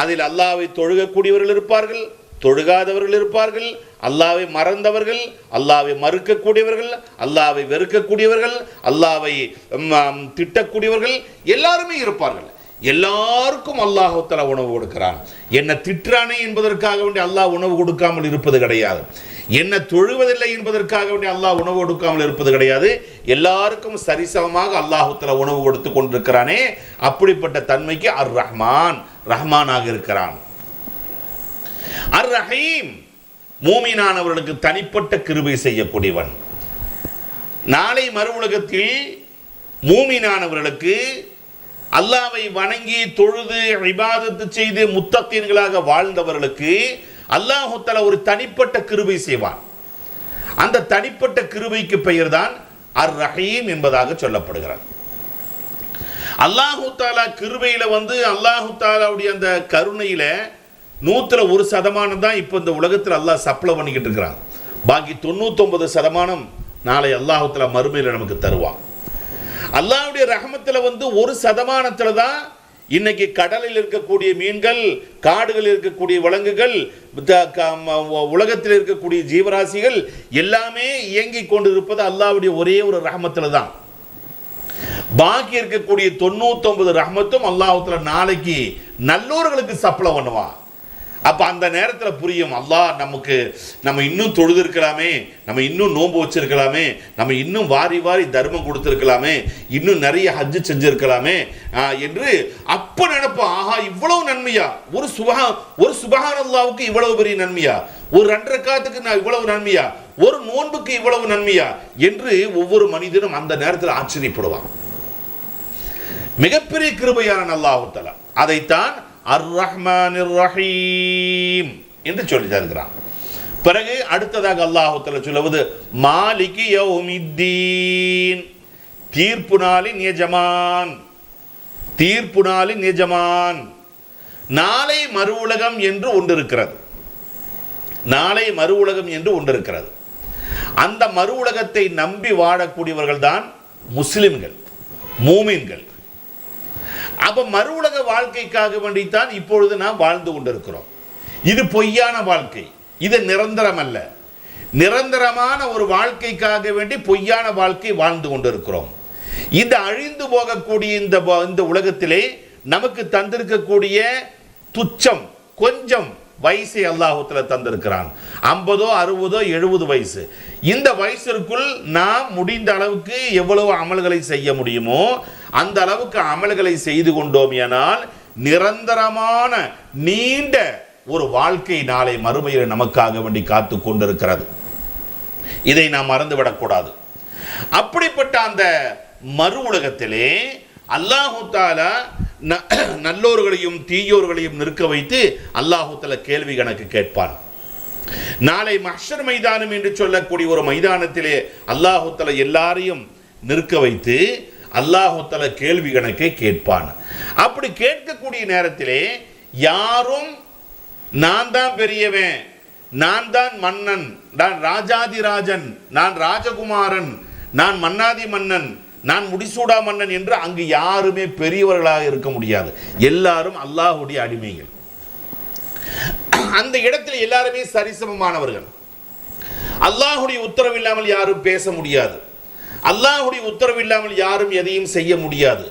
அதில் அல்லாஹ்வை தொழுகக்கூடியவர்கள் இருப்பார்கள், தொழுகாதவர்கள் இருப்பார்கள், அல்லாஹ்வை மறந்தவர்கள், அல்லாஹ்வை மறுக்கக்கூடியவர்கள், அல்லாஹ்வை வெறுக்கக்கூடியவர்கள், அல்லாஹ்வை திட்டக்கூடியவர்கள், எல்லாருமே இருப்பார்கள். எல்லாருக்கும் அல்லாஹ் தஆலா உணவு கொடுக்கிறான். என்ன திட்டுறானே என்பதற்காக வேண்டி அல்லாஹ் உணவு கொடுக்காமல் இருப்பது கிடையாது. என்ன தொழுவதில்லை என்பதற்காக வேண்டி அல்லாஹ் உணவு கொடுக்காமல் இருப்பது கிடையாது. எல்லாருக்கும் சரிசமமாக அல்லாஹ் தஆலா உணவு கொடுத்து கொண்டிருக்கிறானே, அப்படிப்பட்ட தன்மைக்கு அர் ரஹ்மான், ரஹ்மானாக இருக்கிறான். அர் ரஹீம், மூமினானவர்களுக்கு தனிப்பட்ட கிருபை செய்யக்கூடியவன். நாளை மறு உலகத்தில் மூமினானவர்களுக்கு அல்லாஹ்வை வணங்கி தொழுது இபாதத்து செய்து முத்தகீன்களாக வாழ்ந்தவர்களுக்கு அல்லாஹ் தஆலா ஒரு தனிப்பட்ட கிருபை செய்வான். அந்த தனிப்பட்ட கிருபைக்கு பெயர்தான் அர் ரஹீம் என்பதாக சொல்லப்படுகிறது. அல்லாஹ் தஆலா கிருபையில அல்லாஹ் தஆலாவுடைய அந்த கருணையில 100% தான் இப்போ இந்த உலகத்தில் அல்லாஹ் சப்ளை பண்ணிக்கிட்டு இருக்கிறான். பாக்கி 99% நாளை அல்லாஹ் தஆலா மறுமையில் நமக்கு தருவான். அல்லாஹ்வுடைய ரஹமத்தில் 1% தான் இன்னைக்கு கடலில் இருக்கக்கூடிய மீன்கள், காடுகளில் இருக்கக்கூடிய விலங்குகள், உலகத்தில் இருக்கக்கூடிய ஜீவராசிகள் எல்லாமே இயங்கி கொண்டிருப்பது அல்லாஹ்வுடைய ஒரே ஒரு ரஹமத்தில் தான். பாக்கி இருக்கக்கூடிய 99 ரஹமத்தும் அல்லாஹ் தஆலா நாளைக்கு நல்லோர்களுக்கு சப்ளை பண்ணுவான். அப்ப அந்த நேரத்தில் புரியும், அல்லாஹ் நம்ம இன்னும் தொழுது இருக்கலாமே, நம்ம இன்னும் நோன்பு வச்சிருக்கலாமே, நம்ம இன்னும் வாரி வாரி தர்மம் கொடுத்திருக்கலாமே, இன்னும் நிறைய ஹஜ்ஜு செஞ்சிருக்கலாமே என்று அப்ப நினைப்போம். ஆஹா, இவ்வளவு நன்மையா, ஒரு சுபஹானல்லாஹ்வுக்கு இவ்வளவு பெரிய நன்மையா, ஒரு 2 ரக்காத்துக்கு நான் இவ்வளவு நன்மையா, ஒரு நோன்புக்கு இவ்வளவு நன்மையா என்று ஒவ்வொரு மனிதனும் அந்த நேரத்தில் ஆச்சரியப்படுவான். மிகப்பெரிய கிருபையான அல்லாஹ் தஆலா அதைத்தான் அர் ரஹ்மானிர் ரஹீம் என்று சொல்லி தருகிறான். பிறகு அடுத்ததாக அல்லாஹ் தஆலா சொல்வது மாலிகி யௌமித்தீன், தீர்ப்பு நாளின் எஜமான். தீர்ப்பு நாளின் எஜமான். நாளை மறு உலகம் என்று ஒன்று இருக்கிறது. நாளை மறு உலகம் என்று ஒன்று இருக்கிறது. அந்த மறு உலகத்தை நம்பி வாழக்கூடியவர்கள் தான் முஸ்லிம்கள், மூமின்கள். அப்ப மறு உலக வாழ்க்கைக்காக வேண்டித்தான் இப்பொழுது நாம் வாழ்ந்து கொண்டிருக்கிறோம். இது பொய்யான வாழ்க்கை, இது நிரந்தரம் அல்ல. நிரந்தரமான ஒரு வாழ்க்கைக்காக வேண்டி பொய்யான வாழ்க்கை வாழ்ந்து கொண்டிருக்கிறோம். இந்த அழிந்து போகக்கூடிய இந்த உலகத்திலே நமக்கு தந்திருக்கக்கூடிய துச்சம் கொஞ்சம் வயசை அல்லாஹுத்தல தந்திருக்கிறான். 50, 60, 70 வயசு. இந்த வயசிற்குள் நாம் முடிந்த அளவுக்கு எவ்வளவு அமல்களை செய்ய முடியுமோ அந்த அளவுக்கு அமல்களை செய்து கொண்டோம் எனால் நிரந்தரமான நீண்ட ஒரு வாழ்க்கை நாளை மறுமையில் நமக்காக வேண்டி காத்து கொண்டிருக்கிறது. இதை நாம் மறந்துவிடக்கூடாது. அப்படிப்பட்ட அந்த மறு உலகத்திலே அல்லாஹு தாலா நல்லோர்களையும் தீயோர்களையும் நிற்க வைத்து அல்லாஹு தாலா கேள்வி கணக்கு கேட்பான். நாளை மஹ்ஷர் மைதானம் என்று சொல்லக்கூடிய ஒரு மைதானத்திலே அல்லாஹு தாலா எல்லாரையும் நிற்க வைத்து அல்லாஹு தாலா கேள்வி கணக்கை கேட்பான். அப்படி கேட்கக்கூடிய நேரத்திலே யாரும் நான் தான் பெரியவன், நான் தான் மன்னன், நான் ராஜாதிராஜன், நான் ராஜகுமாரன், நான் மன்னாதி மன்னன், நான் முடிசூடா மன்னன் என்று அங்கு யாருமே பெரியவர்களாக இருக்க முடியாது. எல்லாரும் அல்லாஹுடைய அடிமைகள். அந்த இடத்தில் எல்லாருமே சரிசமமானவர்கள். அல்லாஹுடைய உத்தரவு இல்லாமல் யாரும் பேச முடியாது. அல்லாஹுடைய உத்தரவு இல்லாமல் யாரும் எதையும் செய்ய முடியாது.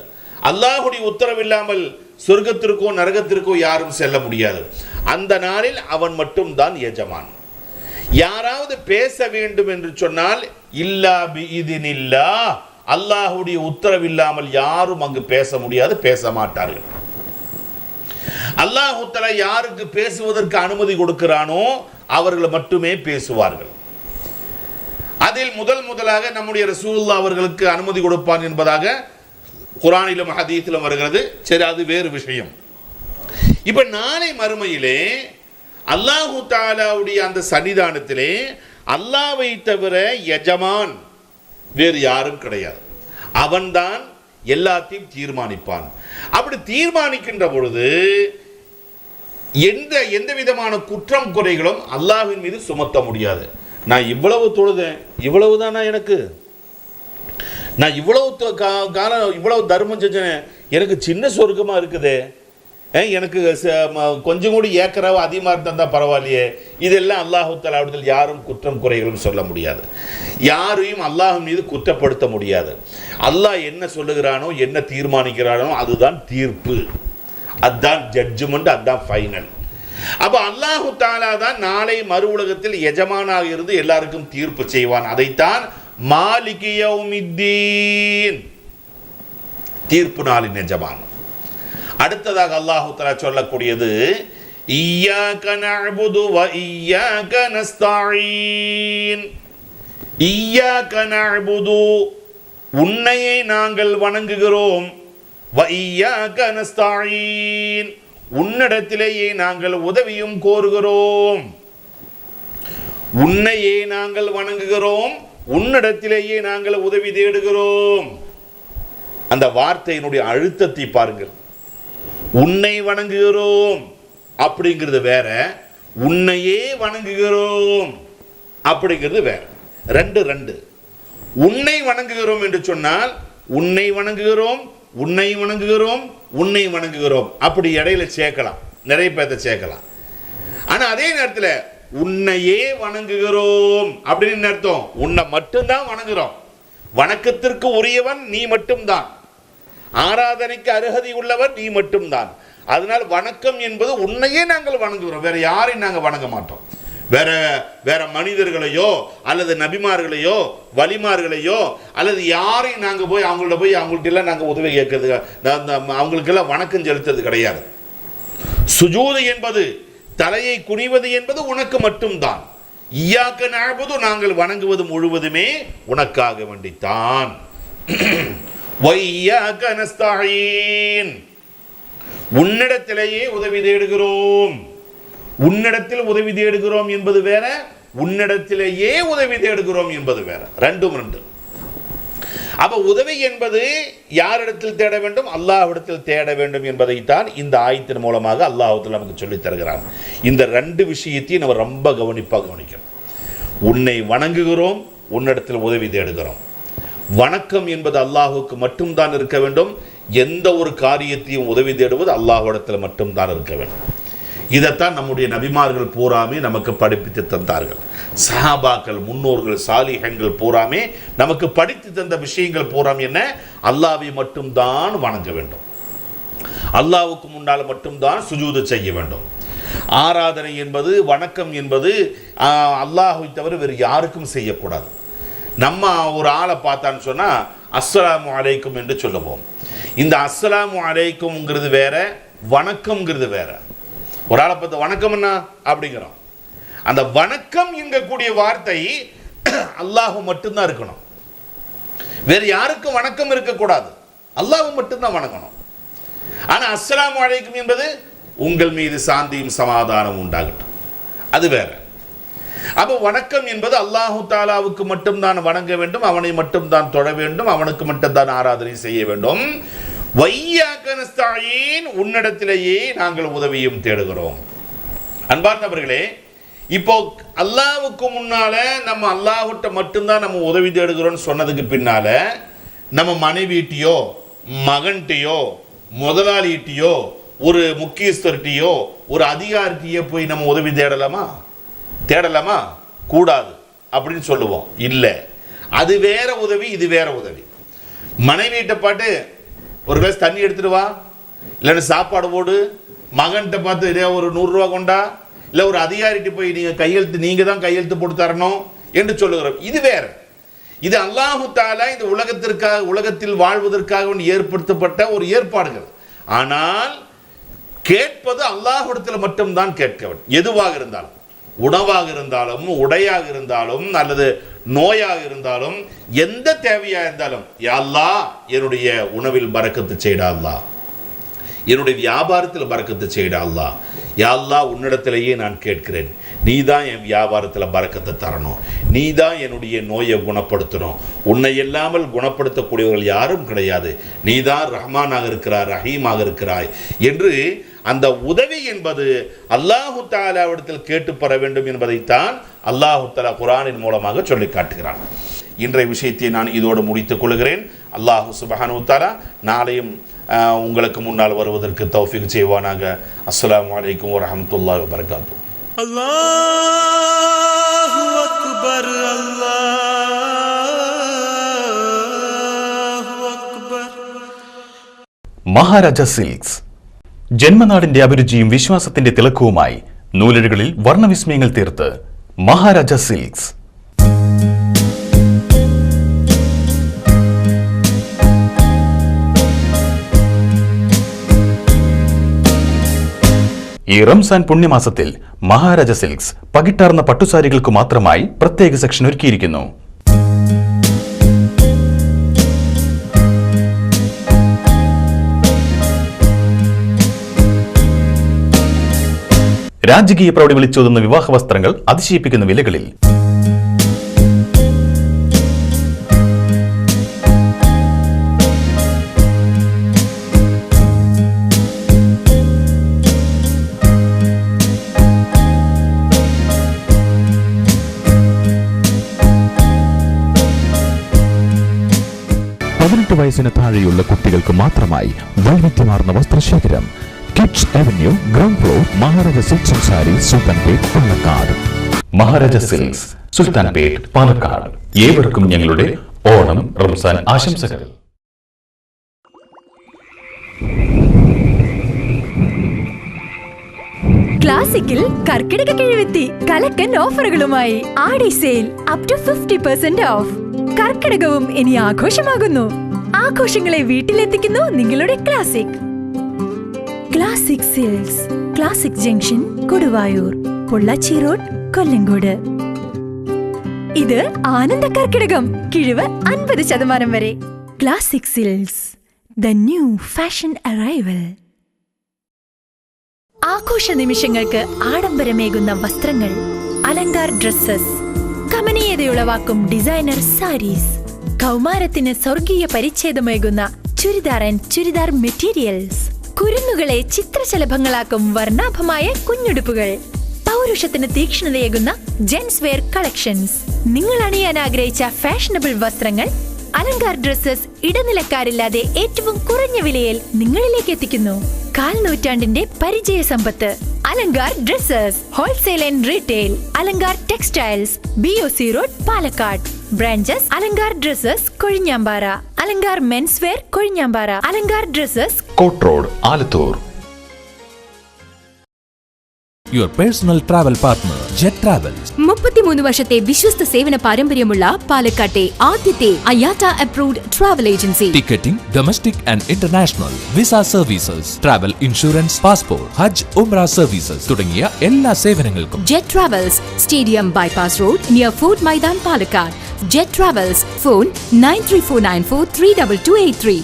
அல்லாஹுடைய உத்தரவு இல்லாமல் சொர்க்கத்திற்கோ நரகத்திற்கோ யாரும் செல்ல முடியாது. அந்த நாளில் அவன் மட்டும் தான் எஜமான். யாராவது பேச வேண்டும் என்று சொன்னால் இல்லா பிஇذنில்லா, அல்லாஹுடைய உத்தரவு இல்லாமல் யாரும் அங்கு பேச முடியாது, பேச மாட்டார்கள். அல்லாஹ் தஆலா யாருக்கு பேசுவதற்கு அனுமதி கொடுக்கிறானோ அவர்கள் மட்டுமே பேசுவார்கள். அதில் முதலாக நம்முடைய ரசூலுல்லாஹ் அவர்களுக்கு அனுமதி கொடுப்பான் என்பதாக குர்ஆனிலும் ஹதீஸிலும் வருகிறது. சரி, அது வேறு விஷயம். இப்ப நாளை மறுமையிலே அல்லாஹு தஆலாவுடைய அந்த சன்னிதானத்திலே அல்லாஹ்வை தவிர எஜமான் வேறு யாரும் கிடையாது. அவன்தான் எல்லாத்தையும் தீர்மானிப்பான். அப்படி தீர்மானிக்கின்ற பொழுது எந்த விதமான குற்றம் குறைகளும் அல்லாஹ்வின் மீது சுமத்த முடியாது. நான் இவ்வளவு தொழுதேன், இவ்வளவுதானா எனக்கு, நான் இவ்வளவு காலம் இவ்வளவு தர்மம் செஞ்சேன், எனக்கு சின்ன சொர்க்கமா இருக்குதே, எனக்கு கொஞ்சம் கூட ஏக்கராவோ அதிகமாக இருந்தால் தான் பரவாயில்லையே, இதெல்லாம் அல்லாஹு தஆலா யாரும் குற்றம் குறைகளும் சொல்ல முடியாது. யாரையும் அல்லாஹ் மீது குற்றப்படுத்த முடியாது. அல்லாஹ் என்ன சொல்லுகிறானோ என்ன தீர்மானிக்கிறானோ அதுதான் தீர்ப்பு, அதுதான் ஜட்ஜ்மெண்ட், அதுதான் ஃபைனல். அப்போ அல்லாஹு தஆலா தான் நாளை மறு உலகத்தில் எஜமானாக இருந்து எல்லாருக்கும் தீர்ப்பு செய்வான். அதைத்தான் மாலிகி யௌமித்தீன், தீர்ப்பு நாளின் எஜமான். அடுத்ததாக அல்லாஹு தஆலா சொல்லக்கூடியது இய்யாக நஅ்புது வ இய்யாக நஸ்தஈன். இய்யாக நஅ்புது, உன்னையே நாங்கள் வணங்குகிறோம். வ இய்யாக நஸ்தஈன், உன்னிடத்திலேயே நாங்கள் உதவியும் கோருகிறோம். உன்னையே நாங்கள் வணங்குகிறோம், உன்னிடத்திலேயே நாங்கள் உதவி தேடுகிறோம். அந்த வார்த்தையினுடைய அழுத்தத்தை பாருங்கள். உன்னை வணங்குகிறோம் அப்படிங்கிறது வேற, உன்னையே வணங்குகிறோம் அப்படிங்கிறது வேற. ரெண்டு. உன்னை வணங்குகிறோம் என்று சொன்னால் உன்னை வணங்குகிறோம், உன்னை வணங்குகிறோம், உன்னை வணங்குகிறோம் அப்படி இடையில சேர்க்கலாம், நிறைய பேர்த்த சேர்க்கலாம். ஆனா அதே நேரத்தில் உன்னையே வணங்குகிறோம் அப்படின்னு அர்த்தம், உன்னை மட்டும்தான் வணங்குகிறோம். வணக்கத்திற்கு உரியவன் நீ மட்டும்தான், ஆராதனைக்கு அருகதை உள்ளவர் நீ மட்டும்தான். அதனால் வணக்கம் என்பது உன்னையே நாங்கள் வணங்குகிறோம், வேற யாரையும் நாங்கள் வணங்க மாட்டோம். வேற மனிதர்களையோ அல்லது நபிமார்களையோ வலிமார்களையோ அல்லது யாரையும் நாங்கள் போய் அவங்கள்ட்ட எல்லாம் நாங்கள் உதவி கேட்கறது, அவங்களுக்கெல்லாம் வணக்கம் செலுத்துறது கிடையாது. சுஜூது என்பது, தலையை குனிவது என்பது உனக்கு மட்டும்தான். இய்யாக நஅ்புது, நாங்கள் வணங்குவது முழுவதுமே உனக்காக வேண்டித்தான். வய்யாக நஸ்தஈன், உன்னிடத்திலேயே உதவி தேடுகிறோம். உன்னிடத்தில் உதவி தேடுகிறோம் என்பது வேற, உன்னிடத்திலேயே உதவி தேடுகிறோம் என்பது வேற. ரெண்டும். அப்ப உதவி என்பது யாரிடத்தில் தேட வேண்டும்? அல்லாஹ்விடத்தில் தேட வேண்டும் என்பதைத்தான் இந்த ஆயத்தின் மூலமாக அல்லாஹ் நமக்கு சொல்லித் தருகிறான். இந்த 2 விஷயத்தையும் நம்ம ரொம்ப கவனிப்பாக கவனிக்கணும். உன்னை வணங்குகிறோம், உன்னிடத்தில் உதவி தேடுகிறோம். வணக்கம் என்பது அல்லாஹுக்கு மட்டும்தான் இருக்க வேண்டும். எந்த ஒரு காரியத்தையும் உதவி தேடுவது அல்லாஹ்விடத்தில் மட்டும்தான் இருக்க வேண்டும். இதைத்தான் நம்முடைய நபிமார்கள் பூராமே நமக்கு படிப்பித்து தந்தார்கள். சஹாபாக்கள், முன்னோர்கள், சாலிஹன்கள் பூராமே நமக்கு படித்து தந்த விஷயங்கள் பூராம் என்ன? அல்லாஹ்வை மட்டும்தான் வணங்க வேண்டும், அல்லாஹ்வுக்கு முன்னால் மட்டும்தான் சுஜூது செய்ய வேண்டும். ஆராதனை என்பது, வணக்கம் என்பது அல்லாஹ்வை தவிர வேறு யாருக்கும் செய்யக்கூடாது. நம்ம ஒரு ஆளை பார்த்தான்னு சொன்னால் அஸ்ஸலாமு அலைக்கும் என்று சொல்லுவோம். இந்த அஸ்ஸலாமு அலைக்கும்ங்கிறது வேற, வணக்கம்ங்கிறது வேற. ஒரு ஆளை பார்த்து வணக்கம் என்ன அப்படிங்கிறோம். அந்த வணக்கம் என்கக்கூடிய வார்த்தை அல்லாஹ் மட்டும்தான் இருக்கணும், வேறு யாருக்கும் வணக்கம் இருக்கக்கூடாது, அல்லாஹ் மட்டும்தான் வணங்கணும். ஆனா அஸ்ஸலாமு அலைக்கும் என்பது உங்கள் மீது சாந்தியும் சமாதானம் உண்டாகட்டும், அது வேற. அப்போ வணக்கம் என்பது அல்லாஹு தாலாவுக்கு மட்டும்தான் வணங்க வேண்டும், அவனை மட்டும்தான் தொழ வேண்டும், அவனுக்கு மட்டும்தான் ஆராதனை செய்ய வேண்டும். வைய்யாக நஸ்தஈன், உன்னிடத்திலேயே நாங்கள் உதவியும் தேடுகிறோம். அன்பார்ந்தவர்களே, இப்போ அல்லாஹ்வுக்கு முன்னால நம்ம அல்லாஹ்விட்ட மட்டும்தான் நம்ம உதவி தேடுகிறோம்னு சொன்னதுக்கு பின்னால நம்ம மனைவிட்டையோ, மகன்கிட்டையோ, முதலாளிகிட்டையோ, ஒரு முக்கியஸ்தர்கிட்டையோ, ஒரு அதிகாரிகிட்டையோ போய் நம்ம உதவி தேடலாமா? கூடாது அப்படின்னு சொல்லுவோம். இல்லை, அது வேற உதவி, இது வேற உதவி. மனைவியிட்ட பாட்டு ஒரு கிளாஸ் தண்ணி எடுத்துட்டு வா, இல்லைன்னா சாப்பாடு போடு, மகன்கிட்ட பார்த்து இதே ஒரு 100 ரூபா கொண்டா, இல்லை ஒரு அதிகாரிகிட்ட போய் நீங்கள் தான் கையெழுத்து போட்டு தரணும் என்று சொல்லுகிறோம். இது வேற. இது அல்லாஹு தஆலா இந்த உலகத்தில் வாழ்வதற்காக ஏற்படுத்தப்பட்ட ஒரு ஏற்பாடுகள். ஆனால் கேட்பது அல்லாஹ்விடத்தில் மட்டும்தான் கேட்க வேண்டும். எதுவாக இருந்தாலும், உணவாக இருந்தாலும், உடையாக இருந்தாலும், அல்லது நோயாக இருந்தாலும், எந்த தேவையாக இருந்தாலும், யா அல்லாஹ் என்னுடைய உணவில் பரக்கத்து செய்டா அல்லாஹ், என்னுடைய வியாபாரத்தில் பரக்கத்து செய்டா அல்லாஹ், யா அல்லாஹ் உன்னிடத்திலேயே நான் கேட்கிறேன், நீ தான் என் வியாபாரத்தில் பரக்கத்தை தரணும், நீ தான் என்னுடைய நோயை குணப்படுத்தணும், உன்னை இல்லாமல் குணப்படுத்தக்கூடியவர்கள் யாரும் கிடையாது, நீ தான் ரஹ்மானாக இருக்கிறாய், ரஹீமாக இருக்கிறாய் என்று அந்த உதவி என்பது அல்லாஹு தஆலாவிடத்தில் கேட்டு பெற வேண்டும் என்பதைத்தான் அல்லாஹு தஆலா குர்ஆனின் மூலமாக சொல்லி காட்டுகிறான். இன்றைய விஷயத்தை நான் இதோடு முடித்துக் கொள்கிறேன். அல்லாஹு சுப்ஹானஹு வ தஆலா நாளையும் உங்களுக்கு முன்னால் வருவதற்கு தௌஃபீக் செய்வானாக. அஸ்ஸலாமு அலைக்கும் வரஹ்மத்துல்லாஹி வபரகாத்துஹு. அல்லாஹு அக்பர், அல்லாஹு அக்பர். മഹാരാജ സിൽക്സ്, ജന്മനാടിന്റെ അഭിരുചിയും വിശ്വാസത്തിന്റെ തിളക്കവുമായി നൂലിഴകളിൽ വർണ്ണവിസ്മയങ്ങൾ തീർത്ത് മഹാരാജ സിൽക്സ്. ഈ റംസാൻ പുണ്യമാസത്തിൽ മഹാരാജ സിൽക്സ് പകിട്ടാർന്ന പട്ടുസാരികൾക്ക് മാത്രമായി പ്രത്യേക സെക്ഷൻ ഒരുക്കിയിരിക്കുന്നു. രാജകീയ പ്രൗഢി വിളിച്ചോതുന്ന വിവാഹ വസ്ത്രങ്ങൾ അതിശയിപ്പിക്കുന്ന വിലകളിൽ. വയസ്സിന് താഴെയുള്ള കുട്ടികൾക്ക് മാത്രമായി വൈവിധ്യമാർന്ന വസ്ത്രശേഖരം. Kids avenue, ground floor, Maharaja silks and sarees, Sultanpet, Palakkad. Maharaja silks, Sultanpet, Palakkad. ഏവർക്കും ഞങ്ങളുടെ ഓണം റംസാൻ ആശംസകൾ. ക്ലാസിക്കിൽ കർക്കിടക കിഴിവെത്തി കലക്കൻ ഓഫറുകളുമായി Aadi sale up to 50% off. കർക്കിടകവും ഇനി ആഘോഷമാകുന്നു. ആഘോഷങ്ങളെ വീട്ടിലെത്തിക്കുന്നു നിങ്ങളുടെ Classic. Classic silks, Classic junction, Koduvayur, Pollachi road, Kollengode. ഇത് ആനന്ദ കർക്കിടകം, കിഴിവ് 50% വരെ. Classic silks, the new fashion arrival. ആഘോഷ നിമിഷങ്ങൾക്ക് ആഡംബരമേകുന്ന വസ്ത്രങ്ങൾ, അലങ്കാർ ഡ്രസ്സസ്, കമനീയതയുളവാക്കും ഡിസൈനർ സാരീസ്, കൗമാരത്തിന് സ്വർഗീയ പരിച്ഛേദമേകുന്ന ചുരിദാർ ആൻഡ് ചുരിദാർ മെറ്റീരിയൽസ്. കുരുന്നുകളെ ചിത്രശലഭങ്ങളാക്കും വർണ്ണാഭമായ കുഞ്ഞുടുപ്പുകൾ. പൗരുഷത്തിന് തീക്ഷ്ണതയേകുന്ന ജെൻസ് വെയർ കളക്ഷൻസ്. നിങ്ങൾ അണിയാൻ ആഗ്രഹിച്ച ഫാഷനബിൾ വസ്ത്രങ്ങൾ അലങ്കാർ ഡ്രസ്സസ് ഇടനിലക്കാരില്ലാതെ ഏറ്റവും കുറഞ്ഞ വിലയിൽ നിങ്ങളിലേക്ക് എത്തിക്കുന്നു. 4 നൂറ്റാണ്ടിന്റെ പരിചയ സമ്പത്ത്. Alankar dresses wholesale and retail. Alankar textiles, BOC road, Palakkad. Branches Alankar dresses Kozhinjampara, Alankar men's wear Kozhinjampara, Alankar dresses court road, Alathur. Your personal travel partner, Jet Travels. 33 വർഷത്തെ വിശ്വസ്ത സേവന പാരമ്പര്യമുള്ള പാലക്കാട്ടെ ആദ്യത്തെ IATA approved travel agency. Ticketing, domestic and international, visa services, travel insurance, passport, Hajj, Umrah services തുടങ്ങിയ എല്ലാ സേവനങ്ങൾക്കും Jet travels, stadium bypass road, near fort maidan, Palakkad. Jet travels, phone 9349432283.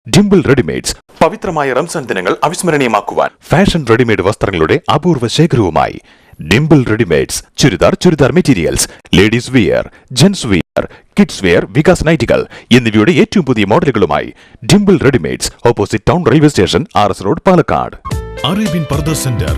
Dimple readymades. പവിത്രമായ റംസാൻ ദിനങ്ങൾ അവിസ്മരണീയമാക്കുവാൻ ഫാഷൻ റെഡിമെയ്ഡ് വസ്ത്രങ്ങളുടെ അപൂർവ ശേഖരവുമായി Dimple readymades. Churidar materials, ladies wear, gents wear, kids wear, Vikas നൈറ്റികൾ എന്നിവയുടെ ഏറ്റവും പുതിയ മോഡലുകളുമായി Dimple readymades, opposite town railway station, RS road, Palakkad. Arabian purdah centre.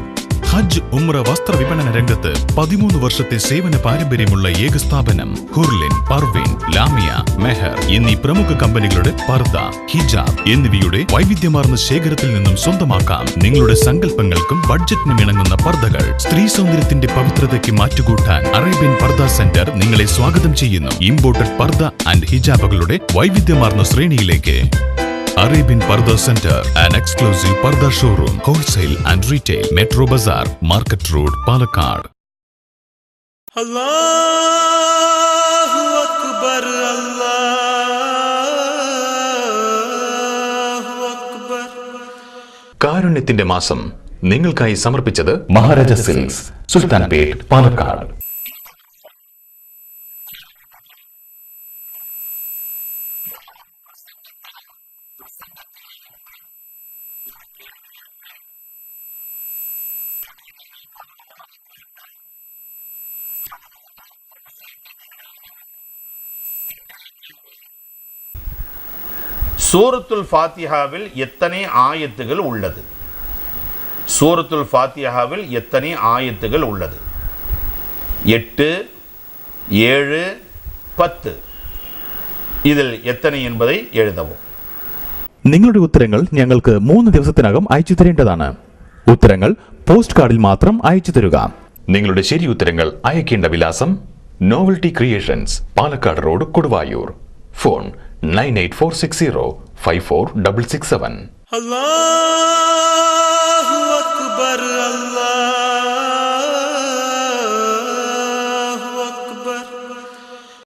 ഹജ്ജ് ഉംറ വസ്ത്ര വിപണന രംഗത്ത് 13 വർഷത്തെ സേവന പാരമ്പര്യമുള്ള ഏക സ്ഥാപനം. ഹുർലിൻ, പർവീൻ, ലാമിയ, മെഹർ എന്നീ പ്രമുഖ കമ്പനികളുടെ പർദ, ഹിജാബ് എന്നിവയുടെ വൈവിധ്യമാർന്ന ശേഖരത്തിൽ നിന്നും സ്വന്തമാക്കാം നിങ്ങളുടെ സങ്കല്പങ്ങൾക്കും ബഡ്ജറ്റിനും ഇണങ്ങുന്ന പർദകൾ. സ്ത്രീ സൗന്ദര്യത്തിന്റെ പവിത്രതയ്ക്ക് മാറ്റുകൂട്ടാൻ അറേബ്യൻ പർദ സെന്റർ നിങ്ങളെ സ്വാഗതം ചെയ്യുന്നു. ഇമ്പോർട്ടഡ് പർദ ആൻഡ് ഹിജാബുകളുടെ വൈവിധ്യമാർന്ന ശ്രേണിയിലേക്ക്. Arabian Parda Center, an exclusive Parda showroom, wholesale and retail, Metro Bazaar, Market Road, Palakkad. Allahu Akbar, Allahu Akbar. കാരുണ്യത്തിന്റെ മാസം നിങ്ങൾക്കായി സമർപ്പിച്ചത് മഹാരാജ സിൽക്സ്, സുൽത്താൻ പേട്ട്, പാലക്കാട്. சூரத்துல் ஃபாத்திஹாவில் எத்தனை ஆயத்துகள் உள்ளது? சூரத்துல் ஃபாத்திஹாவில் எத்தனை ஆயத்துகள் உள்ளது? 8, 7, 10. இதில் எத்தனை என்பதை எழுதவும். നിങ്ങളുടെ ഉത്തരങ്ങൾ ഞങ്ങൾക്ക് 3 ദിവസത്തിനകം അയച്ചു തരേണ്ടതാണ്. ഉത്തരങ്ങൾ പോസ്റ്റ് കാർഡിൽ മാത്രം അയച്ചു തരുക. നിങ്ങളുടെ ശരി ഉത്തരങ്ങൾ അയക്കേണ്ട വിലാസം novelty creations, Palakkad road, Koduvayur. Phone 9846054667. Allahu Akbar, Allah.